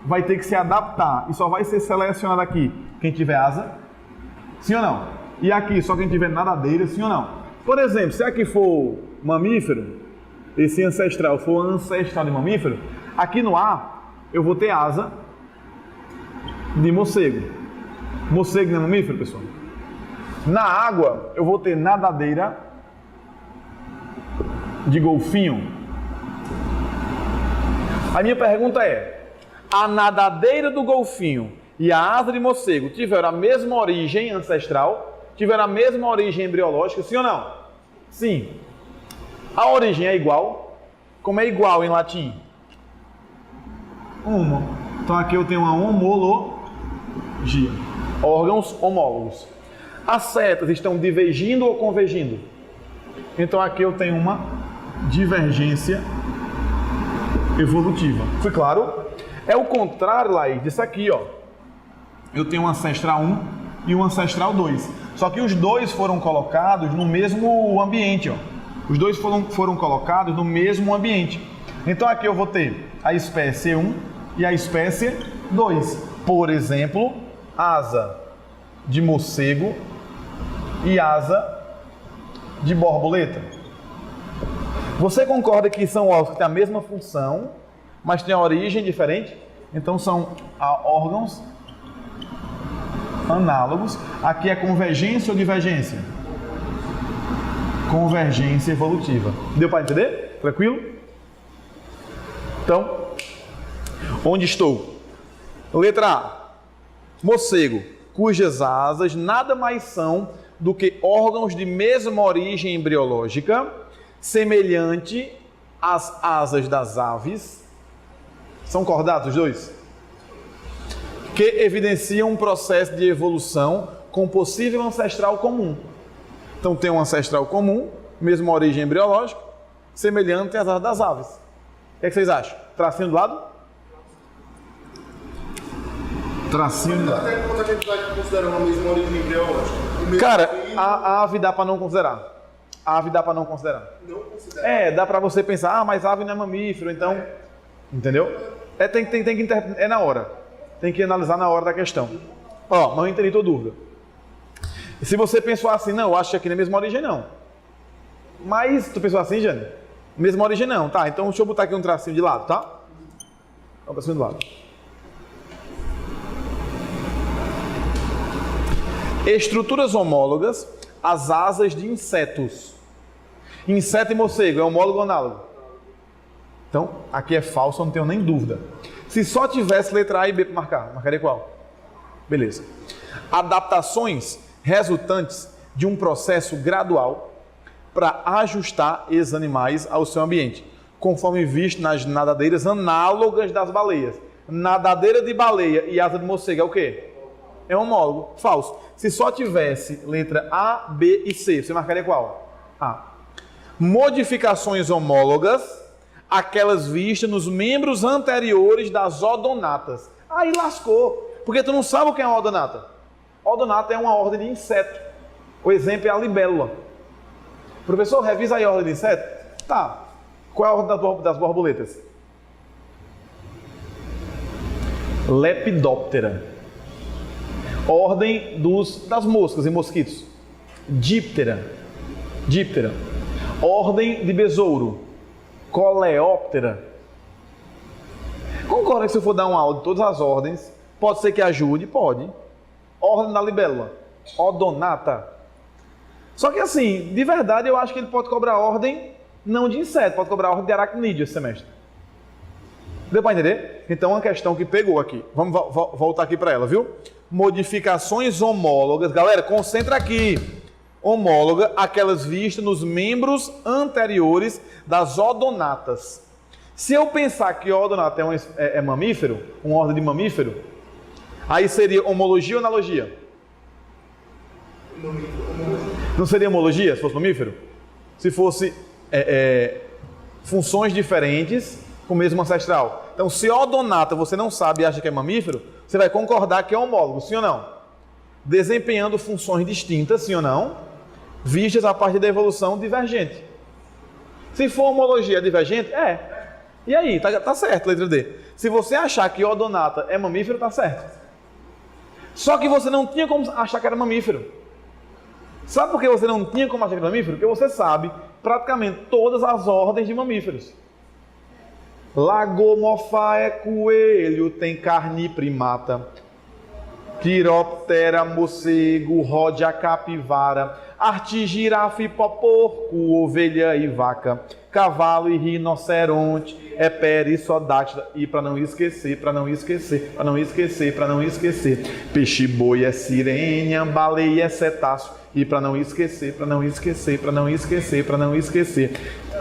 vai ter que se adaptar e só vai ser selecionada aqui quem tiver asa? Sim ou não? E aqui só quem tiver nadadeira? Sim ou não? Por exemplo, se aqui for mamífero, esse ancestral for ancestral de mamífero, aqui no ar eu vou ter asa de morcego. Morcego não é mamífero, pessoal? Na água eu vou ter nadadeira de golfinho. A minha pergunta é: a nadadeira do golfinho e a asa de morcego tiveram a mesma origem ancestral? Tiveram a mesma origem embriológica? Sim ou não? Sim. A origem é igual? Como é igual em latim? Homo. Então aqui eu tenho uma homologia. Órgãos homólogos. As setas estão divergindo ou convergindo? Então aqui eu tenho uma divergência evolutiva. Foi claro? É o contrário, Laís, disso aqui, ó. Eu tenho um ancestral 1 e um ancestral 2. Só que os dois foram colocados no mesmo ambiente, ó. Os dois foram colocados no mesmo ambiente. Então aqui eu vou ter a espécie 1 e a espécie 2. Por exemplo, asa de morcego e asa de borboleta. Você concorda que são órgãos que têm a mesma função, mas têm a origem diferente? Então são órgãos análogos. Aqui é convergência ou divergência? Convergência evolutiva. Deu para entender? Tranquilo? Então, onde estou? Letra A. Morcego, cujas asas nada mais são do que órgãos de mesma origem embriológica, semelhante às asas das aves. São cordatos os dois? Que evidenciam um processo de evolução com possível ancestral comum. Então tem um ancestral comum, mesma origem embriológica, semelhante às asas das aves. O que é que vocês acham? Tracinho do lado? Tracinho do lado. Até quando a gente vai considerar uma mesma origem embriológica? Cara, a ave dá para não considerar. A ave dá para não considerar. Não considera. É, dá para você pensar, mas a ave não é mamífero, então... Entendeu? Tem que interpretar, é na hora. Tem que analisar na hora da questão. Ó, não entendi tua dúvida. Se você pensou assim, não, eu acho que aqui não é a mesma origem, não. Mas, tu pensou assim, Jane? Mesma origem não, tá? Então deixa eu botar aqui um tracinho de lado, tá? Um tracinho de lado. Estruturas homólogas, as asas de insetos. Inseto e morcego, é homólogo ou análogo? Então, aqui é falso, eu não tenho nem dúvida. Se só tivesse letra A e B para marcar, marcaria qual? Beleza. Adaptações resultantes de um processo gradual para ajustar esses animais ao seu ambiente, conforme visto nas nadadeiras análogas das baleias. Nadadeira de baleia e asa de morcego é o quê? É homólogo. Falso. Se só tivesse letra A, B e C, você marcaria qual? A. Modificações homólogas, aquelas vistas nos membros anteriores das odonatas. Aí lascou, porque tu não sabe o que é uma odonata. Odonata é uma ordem de inseto. O exemplo é a libélula. Professor, revisa aí a ordem de inseto. Tá. Qual é a ordem das borboletas? Lepidóptera. Ordem das moscas e mosquitos. Díptera. Ordem de besouro. Coleóptera. Concorda que se eu for dar uma aula de todas as ordens, pode ser que ajude? Pode. Ordem da libélula. Odonata. Só que assim, de verdade eu acho que ele pode cobrar ordem não de inseto, pode cobrar ordem de aracnídeo esse semestre. Deu para entender? Então uma questão que pegou aqui. Vamos voltar aqui para ela, viu? Modificações homólogas. Galera, concentra aqui. Homóloga, aquelas vistas nos membros anteriores das odonatas. Se eu pensar que odonata é mamífero, uma ordem de mamífero, aí seria homologia ou analogia? Não seria homologia se fosse mamífero? Se fosse funções diferentes com o mesmo ancestral. Então, se odonata você não sabe e acha que é mamífero, você vai concordar que é homólogo, sim ou não? Desempenhando funções distintas, sim ou não? Vistas a partir da evolução divergente. Se for homologia divergente, E aí, tá certo, letra D. Se você achar que odonata é mamífero, tá certo. Só que você não tinha como achar que era mamífero. Sabe por que você não tinha como achar que era mamífero? Porque você sabe praticamente todas as ordens de mamíferos. Lagomorfa é coelho, tem carne primata. Quiroptera, morcego, ródia, capivara. Arte, girafa, hipopórco, ovelha e vaca. Cavalo e rinoceronte, perissodátila. E para não esquecer, peixe, boi é sirênia, baleia é cetáceo. E para não esquecer,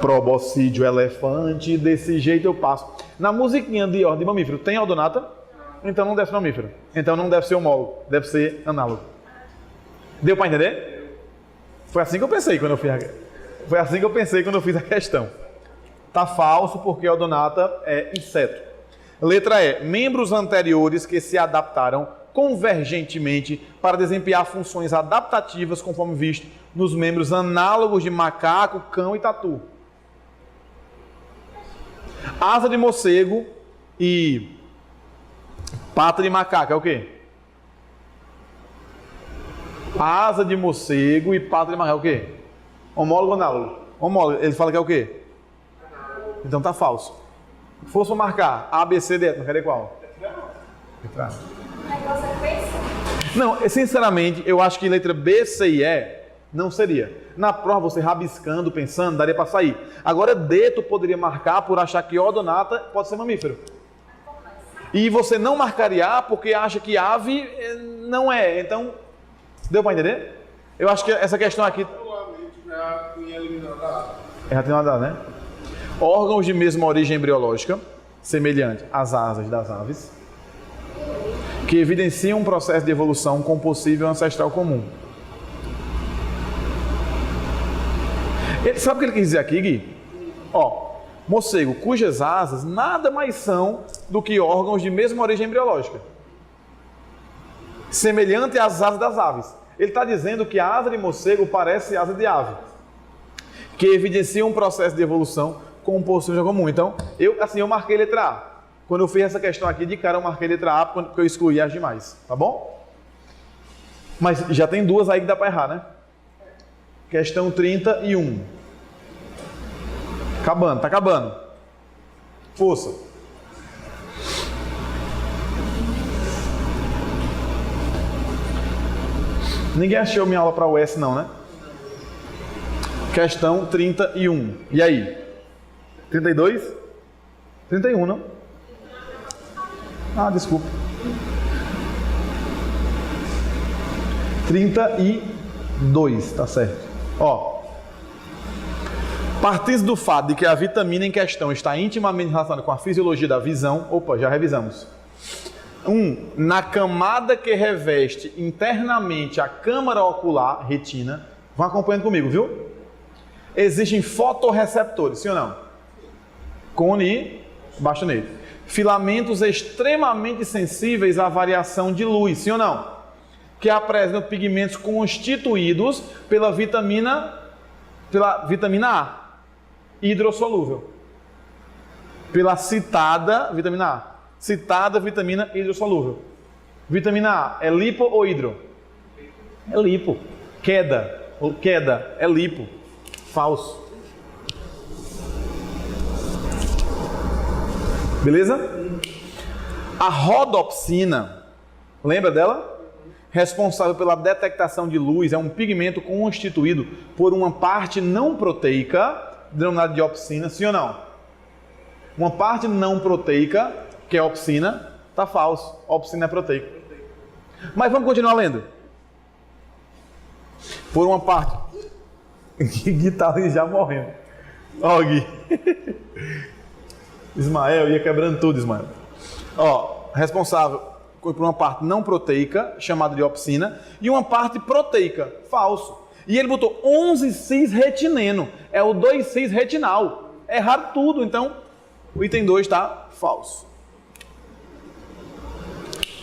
proboscídeo, elefante, desse jeito eu passo. Na musiquinha de ordem de mamífero, tem odonata? Então não deve ser mamífero. Então não deve ser homólogo, deve ser análogo. Deu para entender? Foi assim que eu pensei quando eu fiz a questão. Tá falso porque odonata é inseto. Letra E. Membros anteriores que se adaptaram convergentemente para desempenhar funções adaptativas conforme visto nos membros análogos de macaco, cão e tatu. Asa de morcego e pata de macaco é o quê? Asa de morcego e pata de macaco é o quê? Homólogo ou análogo? Homólogo. Ele fala que é o quê? Então tá falso. Se fosse para marcar A, B, C, D, não queria qual? Letra A. Não, sinceramente, eu acho que letra B, C e E não seria. Na prova, você rabiscando, pensando, daria para sair. Agora D, tu poderia marcar por achar que odonata pode ser mamífero. E você não marcaria A porque acha que ave não é. Então, deu para entender? Eu acho que essa questão aqui... Já tinha eliminado a A. Já tem uma dada, né? Órgãos de mesma origem embriológica, semelhante às asas das aves, que evidenciam um processo de evolução com possível ancestral comum. Sabe o que ele quis dizer aqui, Gui? Morcego, cujas asas nada mais são do que órgãos de mesma origem embriológica, semelhante às asas das aves. Ele está dizendo que a asa de morcego parece asa de ave, que evidencia um processo de evolução com um possível comum. Então, eu marquei letra A. Quando eu fiz essa questão aqui, de cara eu marquei letra A porque eu excluí as demais, tá bom? Mas já tem duas aí que dá para errar, né? Questão 31. Acabando, tá acabando. Força. Ninguém achou minha aula para o S não, né? Questão 31. E aí? 32? 31, não? Desculpa. 32, tá certo. Partindo do fato de que a vitamina em questão está intimamente relacionada com a fisiologia da visão, já revisamos. Na camada que reveste internamente a câmara ocular, retina, vão acompanhando comigo, viu? Existem fotorreceptores, sim ou não? Cone e bastonete. Filamentos extremamente sensíveis à variação de luz, sim ou não? Que apresentam pigmentos constituídos pela vitamina A, hidrossolúvel. Pela citada vitamina A. Citada vitamina hidrossolúvel. Vitamina A é lipo ou hidro? É lipo. Queda é lipo. Falso. Beleza? A rodopsina, lembra dela? Responsável pela detectação de luz, é um pigmento constituído por uma parte não proteica, denominada de opsina, sim ou não? Uma parte não proteica, que é a opsina, está falso. A opsina é proteica. Mas vamos continuar lendo. Por uma parte. Gui tá ali já morrendo. Ó, Gui. Ismael, ia quebrando tudo, Ismael. Ó, responsável por uma parte não proteica, chamada de opsina, e uma parte proteica, falso. E ele botou 11,6-retineno. É o 2,6-retinal. Erraram tudo, então o item 2 está falso.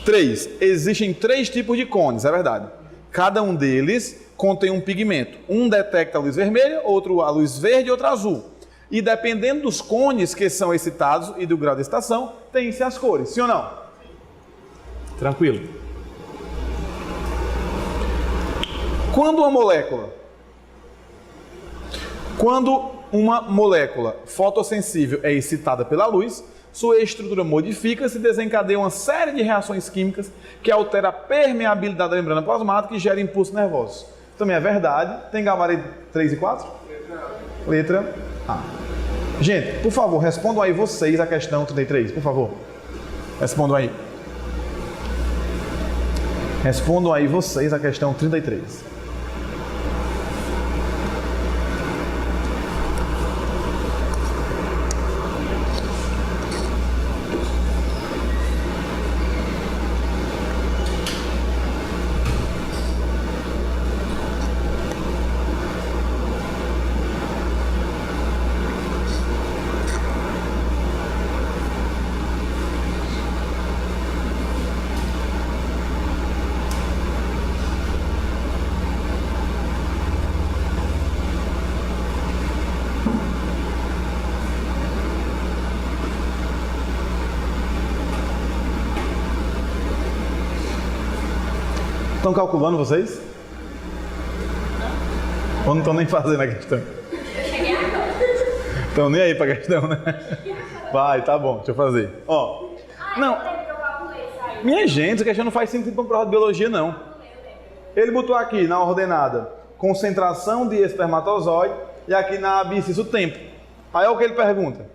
3. Existem 3 tipos de cones, é verdade. Cada um deles contém um pigmento. Um detecta a luz vermelha, outro a luz verde e outro azul. E dependendo dos cones que são excitados e do grau de excitação, tem-se as cores, sim ou não? Tranquilo. Quando uma molécula fotossensível é excitada pela luz, sua estrutura modifica-se e desencadeia uma série de reações químicas que altera a permeabilidade da membrana plasmática e gera impulsos nervosos. Também é verdade. Tem gabarito 3 e 4? Letra A. Gente, por favor, respondam aí vocês a questão 33, por favor. Respondam aí. Respondam aí vocês a questão 33. Estão calculando vocês? Ou não estão nem fazendo a questão? Eu cheguei agora. Estão nem aí para a questão, né? Vai, tá bom, deixa eu fazer. Ó, não. Eu lembro que eu calculei isso aí. Minha gente, essa questão não faz sentido para uma prova de biologia, não. Ele botou aqui na ordenada concentração de espermatozoide e aqui na abscissa o tempo. Aí é o que ele pergunta.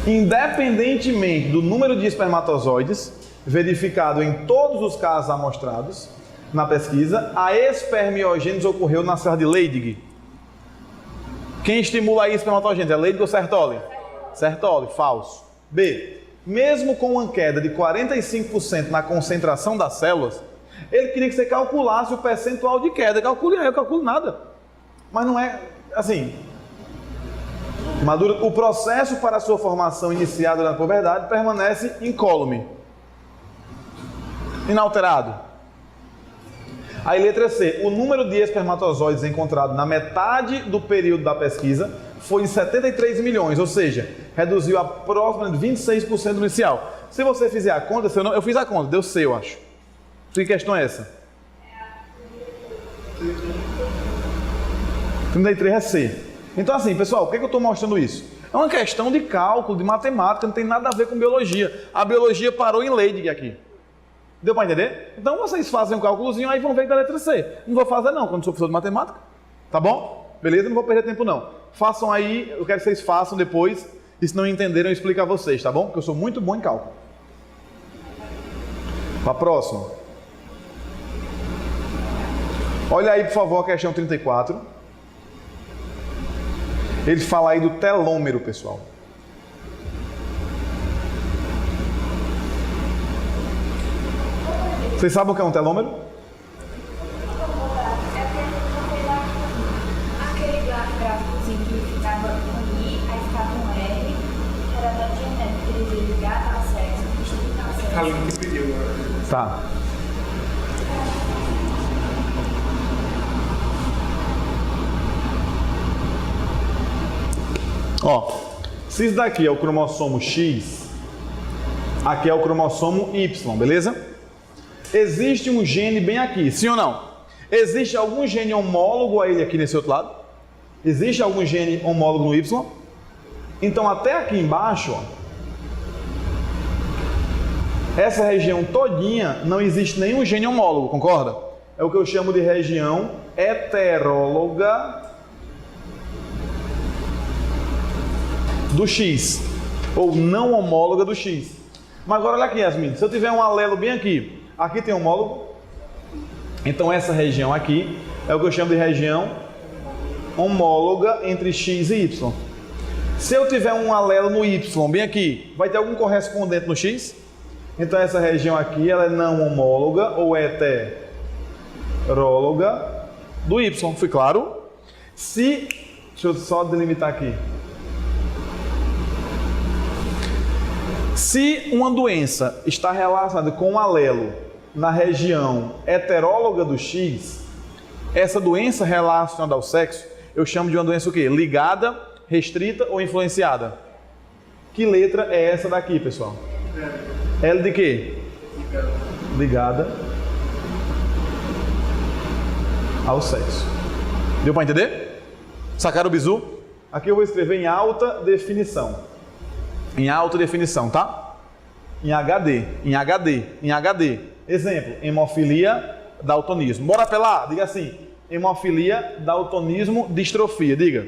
Independentemente do número de espermatozoides verificado em todos os casos amostrados na pesquisa, a espermiogênese ocorreu na célula de Leydig. Quem estimula a espermatogênese? É Leydig ou Sertoli? Sertoli, falso. B. Mesmo com uma queda de 45% na concentração das células, ele queria que você calculasse o percentual de queda. Calcule aí, eu calculo nada. Mas não é assim. O processo para a sua formação iniciada na puberdade permanece incólume, inalterado. Aí letra C, o número de espermatozoides encontrado na metade do período da pesquisa foi de 73 milhões, ou seja, reduziu aproximadamente 26% do inicial. Se você fizer a conta, eu fiz a conta, deu C, eu acho. Que questão é essa? 33 é C. Então assim, pessoal, por que eu estou mostrando isso? É uma questão de cálculo, de matemática, não tem nada a ver com biologia. A biologia parou em Leydig aqui. Deu para entender? Então vocês fazem um cálculozinho, aí vão ver da letra C. Não vou fazer não, quando sou professor de matemática. Tá bom? Beleza? Não vou perder tempo não. Façam aí, eu quero que vocês façam depois. E se não entenderem, eu explico a vocês, tá bom? Porque eu sou muito bom em cálculo. Para a próxima. Olha aí, por favor, a questão 34. Ele fala aí do telômero, pessoal. Vocês sabem o que é um telômero? Kaline que pediu, né? Tá. Ó, se isso daqui é o cromossomo X, aqui é o cromossomo Y, beleza? Existe um gene bem aqui, sim ou não? Existe algum gene homólogo a ele aqui nesse outro lado? Existe algum gene homólogo no Y? Então até aqui embaixo, ó, essa região todinha não existe nenhum gene homólogo, concorda? É o que eu chamo de região heteróloga do X, ou não homóloga do X. Mas agora olha aqui, Yasmin, se eu tiver um alelo bem aqui, aqui tem homólogo, então essa região aqui é o que eu chamo de região homóloga entre X e Y. Se eu tiver um alelo no Y bem aqui, vai ter algum correspondente no X? Então essa região aqui ela é não homóloga ou heteróloga do Y, foi claro? Deixa eu só delimitar aqui. Se uma doença está relacionada com um alelo na região heteróloga do X, essa doença relacionada ao sexo, eu chamo de uma doença o quê? Ligada, restrita ou influenciada? Que letra é essa daqui, pessoal? L de quê? Ligada ao sexo. Deu para entender? Sacaram o bizu? Aqui eu vou escrever em alta definição. Em alta definição, tá? Em HD, em HD, em HD. Exemplo, hemofilia, daltonismo. Bora apelar? Diga assim. Hemofilia, daltonismo, distrofia. Diga.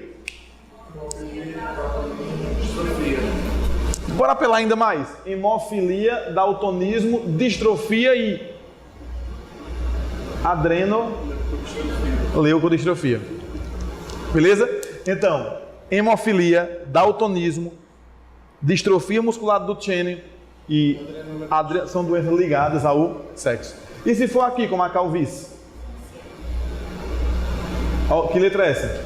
Bora apelar ainda mais. Hemofilia, daltonismo, distrofia e adrenoleucodistrofia. Beleza? Então, hemofilia, daltonismo, distrofia muscular do Duchenne e são doenças ligadas ao sexo. E se for aqui, como a calvície? Que letra é essa?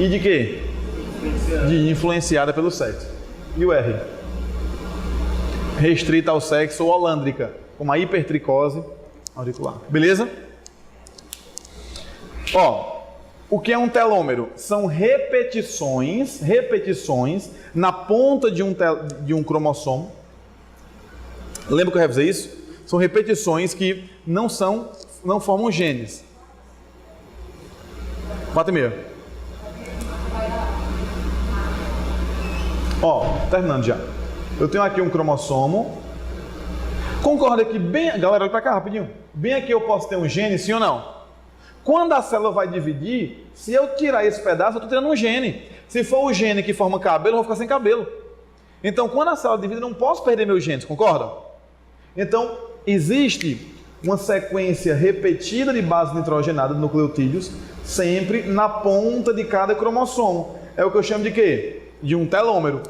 I de quê? De influenciada pelo sexo. E o R? Restrita ao sexo ou holândrica, como a hipertricose auricular. Beleza? Ó, o que é um telômero? São repetições na ponta de um cromossomo. Lembra que eu revisei isso? São repetições que não formam genes. 4,5. Ó, terminando já. Eu tenho aqui um cromossomo. Concorda que bem... Galera, olha pra cá rapidinho. Bem aqui eu posso ter um gene, sim ou não? Quando a célula vai dividir, se eu tirar esse pedaço, eu estou tirando um gene. Se for o gene que forma cabelo, eu vou ficar sem cabelo. Então, quando a célula divide, eu não posso perder meus genes, concorda? Então, existe uma sequência repetida de base nitrogenada de nucleotídeos, sempre na ponta de cada cromossomo. É o que eu chamo de quê? De um telômero. O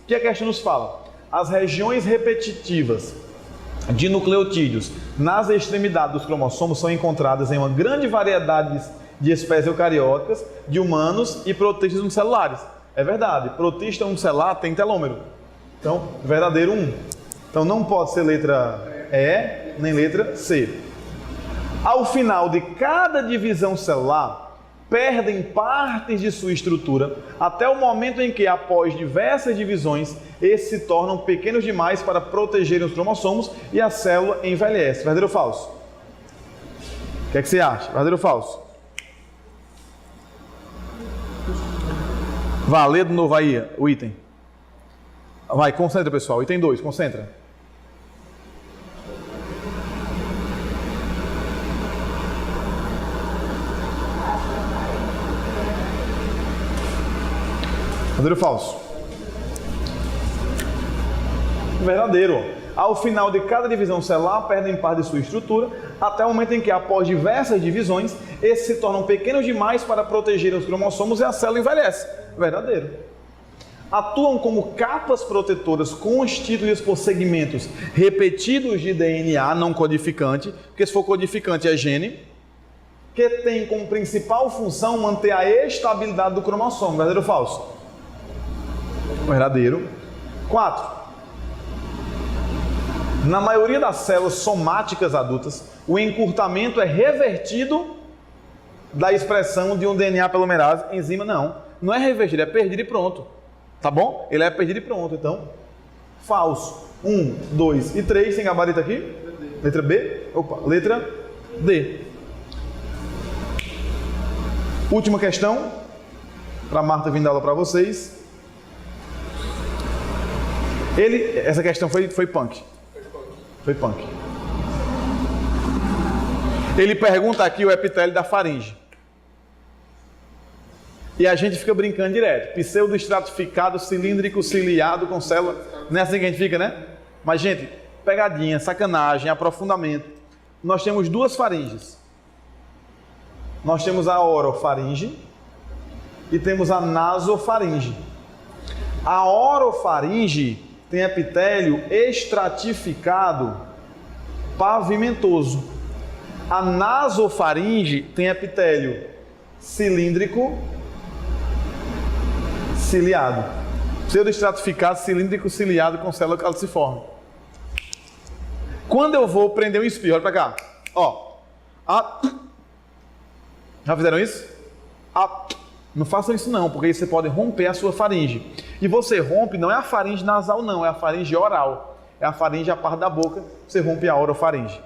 que a questão nos fala? As regiões repetitivas de nucleotídeos nas extremidades dos cromossomos são encontradas em uma grande variedade de espécies eucarióticas, de humanos e protistas unicelulares. É verdade, protista unicelular tem telômero. Então, verdadeiro 1. Então não pode ser letra E nem letra C. Ao final de cada divisão celular, perdem partes de sua estrutura até o momento em que, após diversas divisões, esses se tornam pequenos demais para protegerem os cromossomos e a célula envelhece. Verdadeiro ou falso? O que é que você acha? Verdadeiro ou falso? Vá, lê de novo aí o item. Vai, concentra, pessoal. Item 2, concentra. Verdadeiro ou falso? Verdadeiro. Ao final de cada divisão celular, perdem parte de sua estrutura, até o momento em que, após diversas divisões, esses se tornam pequenos demais para proteger os cromossomos e a célula envelhece. Verdadeiro. Atuam como capas protetoras constituídas por segmentos repetidos de DNA não codificante, porque se for codificante é gene, que tem como principal função manter a estabilidade do cromossomo. Verdadeiro ou falso? Verdadeiro. 4. Na maioria das células somáticas adultas, o encurtamento é revertido da expressão de um DNA polomerase, enzima não. Não é revertido, é perdido e pronto. Tá bom? Ele é perdido e pronto, então, falso. 1, 2 e 3, tem gabarito aqui? Letra B? Opa, letra D. Última questão, para a Marta vir dar aula para vocês. Essa questão foi punk. Foi punk. Ele pergunta aqui o epitélio da faringe. E a gente fica brincando direto. Pseudoestratificado, cilíndrico, ciliado, com célula. Não é assim que a gente fica, né? Mas, gente, pegadinha, sacanagem, aprofundamento. Nós temos duas faringes. Nós temos a orofaringe e temos a nasofaringe. A orofaringe tem epitélio estratificado pavimentoso. A nasofaringe tem epitélio cilíndrico ciliado. Pseudoestratificado, cilíndrico, ciliado com célula calciforme. Quando eu vou prender um espirro, olha pra cá. Ó. Já fizeram isso? Não façam isso não, porque aí você pode romper a sua faringe. E você rompe, não é a faringe nasal não, é a faringe oral. É a faringe a parte da boca, você rompe a orofaringe.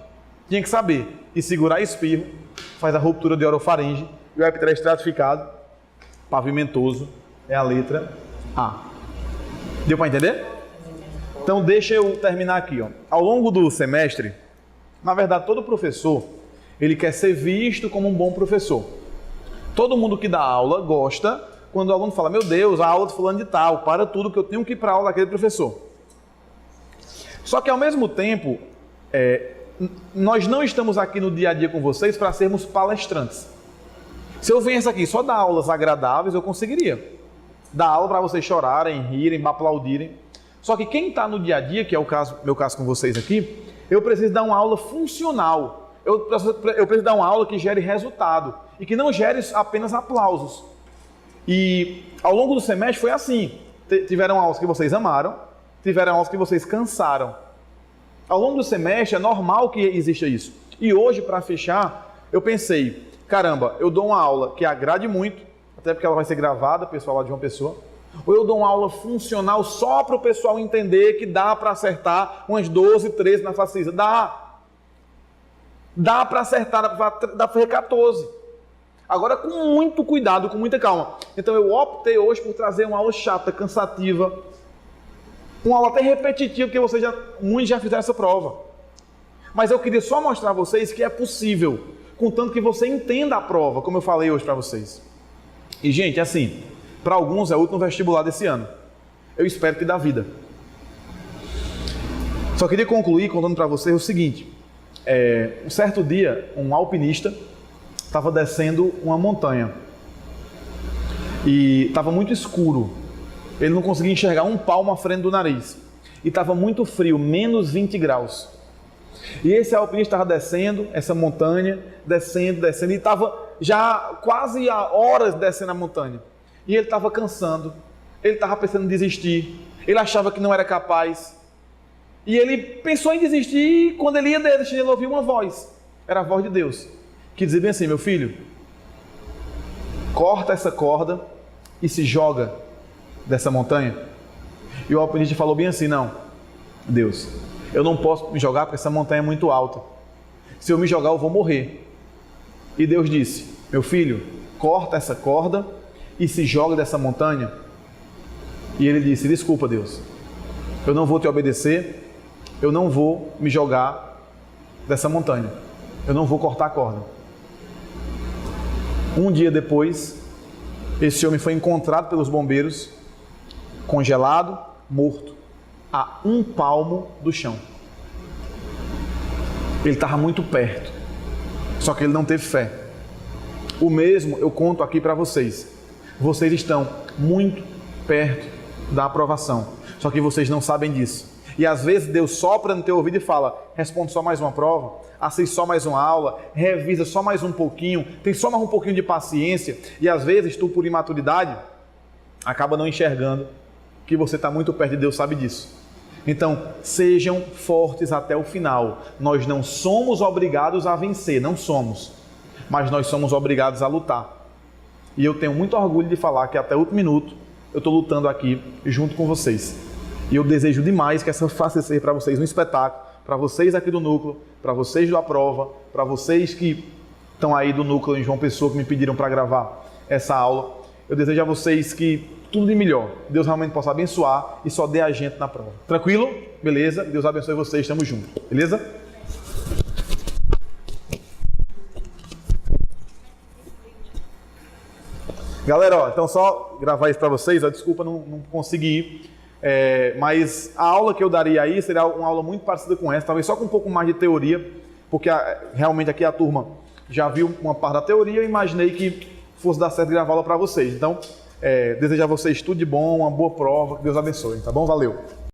Tinha que saber. E segurar espirro, faz a ruptura de orofaringe. E o epitélio estratificado, pavimentoso, é a letra A. Deu para entender? Então deixa eu terminar aqui. Ó. Ao longo do semestre, na verdade todo professor, ele quer ser visto como um bom professor. Todo mundo que dá aula gosta quando o aluno fala, meu Deus, a aula de fulano de tal, para tudo que eu tenho que ir para a aula daquele professor. Só que ao mesmo tempo, nós não estamos aqui no dia a dia com vocês para sermos palestrantes. Se eu viesse aqui só dar aulas agradáveis, eu conseguiria. Dar aula para vocês chorarem, rirem, aplaudirem. Só que quem está no dia a dia, que é o meu caso com vocês aqui, eu preciso dar uma aula funcional. Eu preciso dar uma aula que gere resultado e que não gere apenas aplausos. E ao longo do semestre foi assim. Tiveram aulas que vocês amaram, tiveram aulas que vocês cansaram. Ao longo do semestre é normal que exista isso. E hoje, para fechar, eu pensei, caramba, eu dou uma aula que agrade muito, até porque ela vai ser gravada, pessoal lá de uma pessoa, ou eu dou uma aula funcional só para o pessoal entender que dá para acertar umas 12, 13 na facisa. Dá para acertar, dá para fazer 14. Agora com muito cuidado, com muita calma. Então eu optei hoje por trazer uma aula chata, cansativa, uma aula até repetitiva, porque muitos já fizeram essa prova. Mas eu queria só mostrar a vocês que é possível, contanto que você entenda a prova, como eu falei hoje para vocês. E gente, assim, para alguns é o último vestibular desse ano. Eu espero que dá vida. Só queria concluir contando para vocês o seguinte. Um certo dia, um alpinista estava descendo uma montanha e estava muito escuro. Ele não conseguia enxergar um palmo à frente do nariz. E estava muito frio, menos 20 graus. E esse alpinista estava descendo essa montanha, descendo, e estava já quase há horas descendo a montanha. E ele estava cansando, ele estava pensando em desistir, ele achava que não era capaz. E ele pensou em desistir e quando ele ia desistir, ele ouviu uma voz. Era a voz de Deus, que dizia bem assim, meu filho, corta essa corda e se joga dessa montanha. E o alpinista falou bem assim, não, Deus, eu não posso me jogar porque essa montanha é muito alta. Se eu me jogar, eu vou morrer. E Deus disse, meu filho, corta essa corda e se joga dessa montanha. E ele disse, desculpa Deus, eu não vou te obedecer, eu não vou me jogar dessa montanha, eu não vou cortar a corda. Um dia depois, esse homem foi encontrado pelos bombeiros, congelado, morto, a 1 palmo do chão. Ele estava muito perto, só que ele não teve fé. O mesmo eu conto aqui para vocês. Vocês estão muito perto da aprovação, só que vocês não sabem disso. E às vezes Deus sopra no teu ouvido e fala, responde só mais uma prova, assiste só mais uma aula, revisa só mais um pouquinho, tem só mais um pouquinho de paciência. E às vezes tu, por imaturidade, acaba não enxergando que você está muito perto e Deus sabe disso. Então, sejam fortes até o final. Nós não somos obrigados a vencer, não somos. Mas nós somos obrigados a lutar. E eu tenho muito orgulho de falar que até o último minuto eu estou lutando aqui junto com vocês. E eu desejo demais que essa faça ser para vocês um espetáculo, para vocês aqui do Núcleo, para vocês do Aprova, para vocês que estão aí do Núcleo em João Pessoa, que me pediram para gravar essa aula. Eu desejo a vocês que tudo de melhor. Deus realmente possa abençoar e só dê a gente na prova. Tranquilo? Beleza? Deus abençoe vocês, estamos juntos. Beleza? Galera, ó, então só gravar isso para vocês, ó, desculpa não consegui ir, mas a aula que eu daria aí seria uma aula muito parecida com essa, talvez só com um pouco mais de teoria, porque realmente aqui a turma já viu uma parte da teoria, eu imaginei que fosse dar certo gravar aula para vocês. Então, desejo a vocês tudo de bom, uma boa prova, que Deus abençoe, tá bom? Valeu!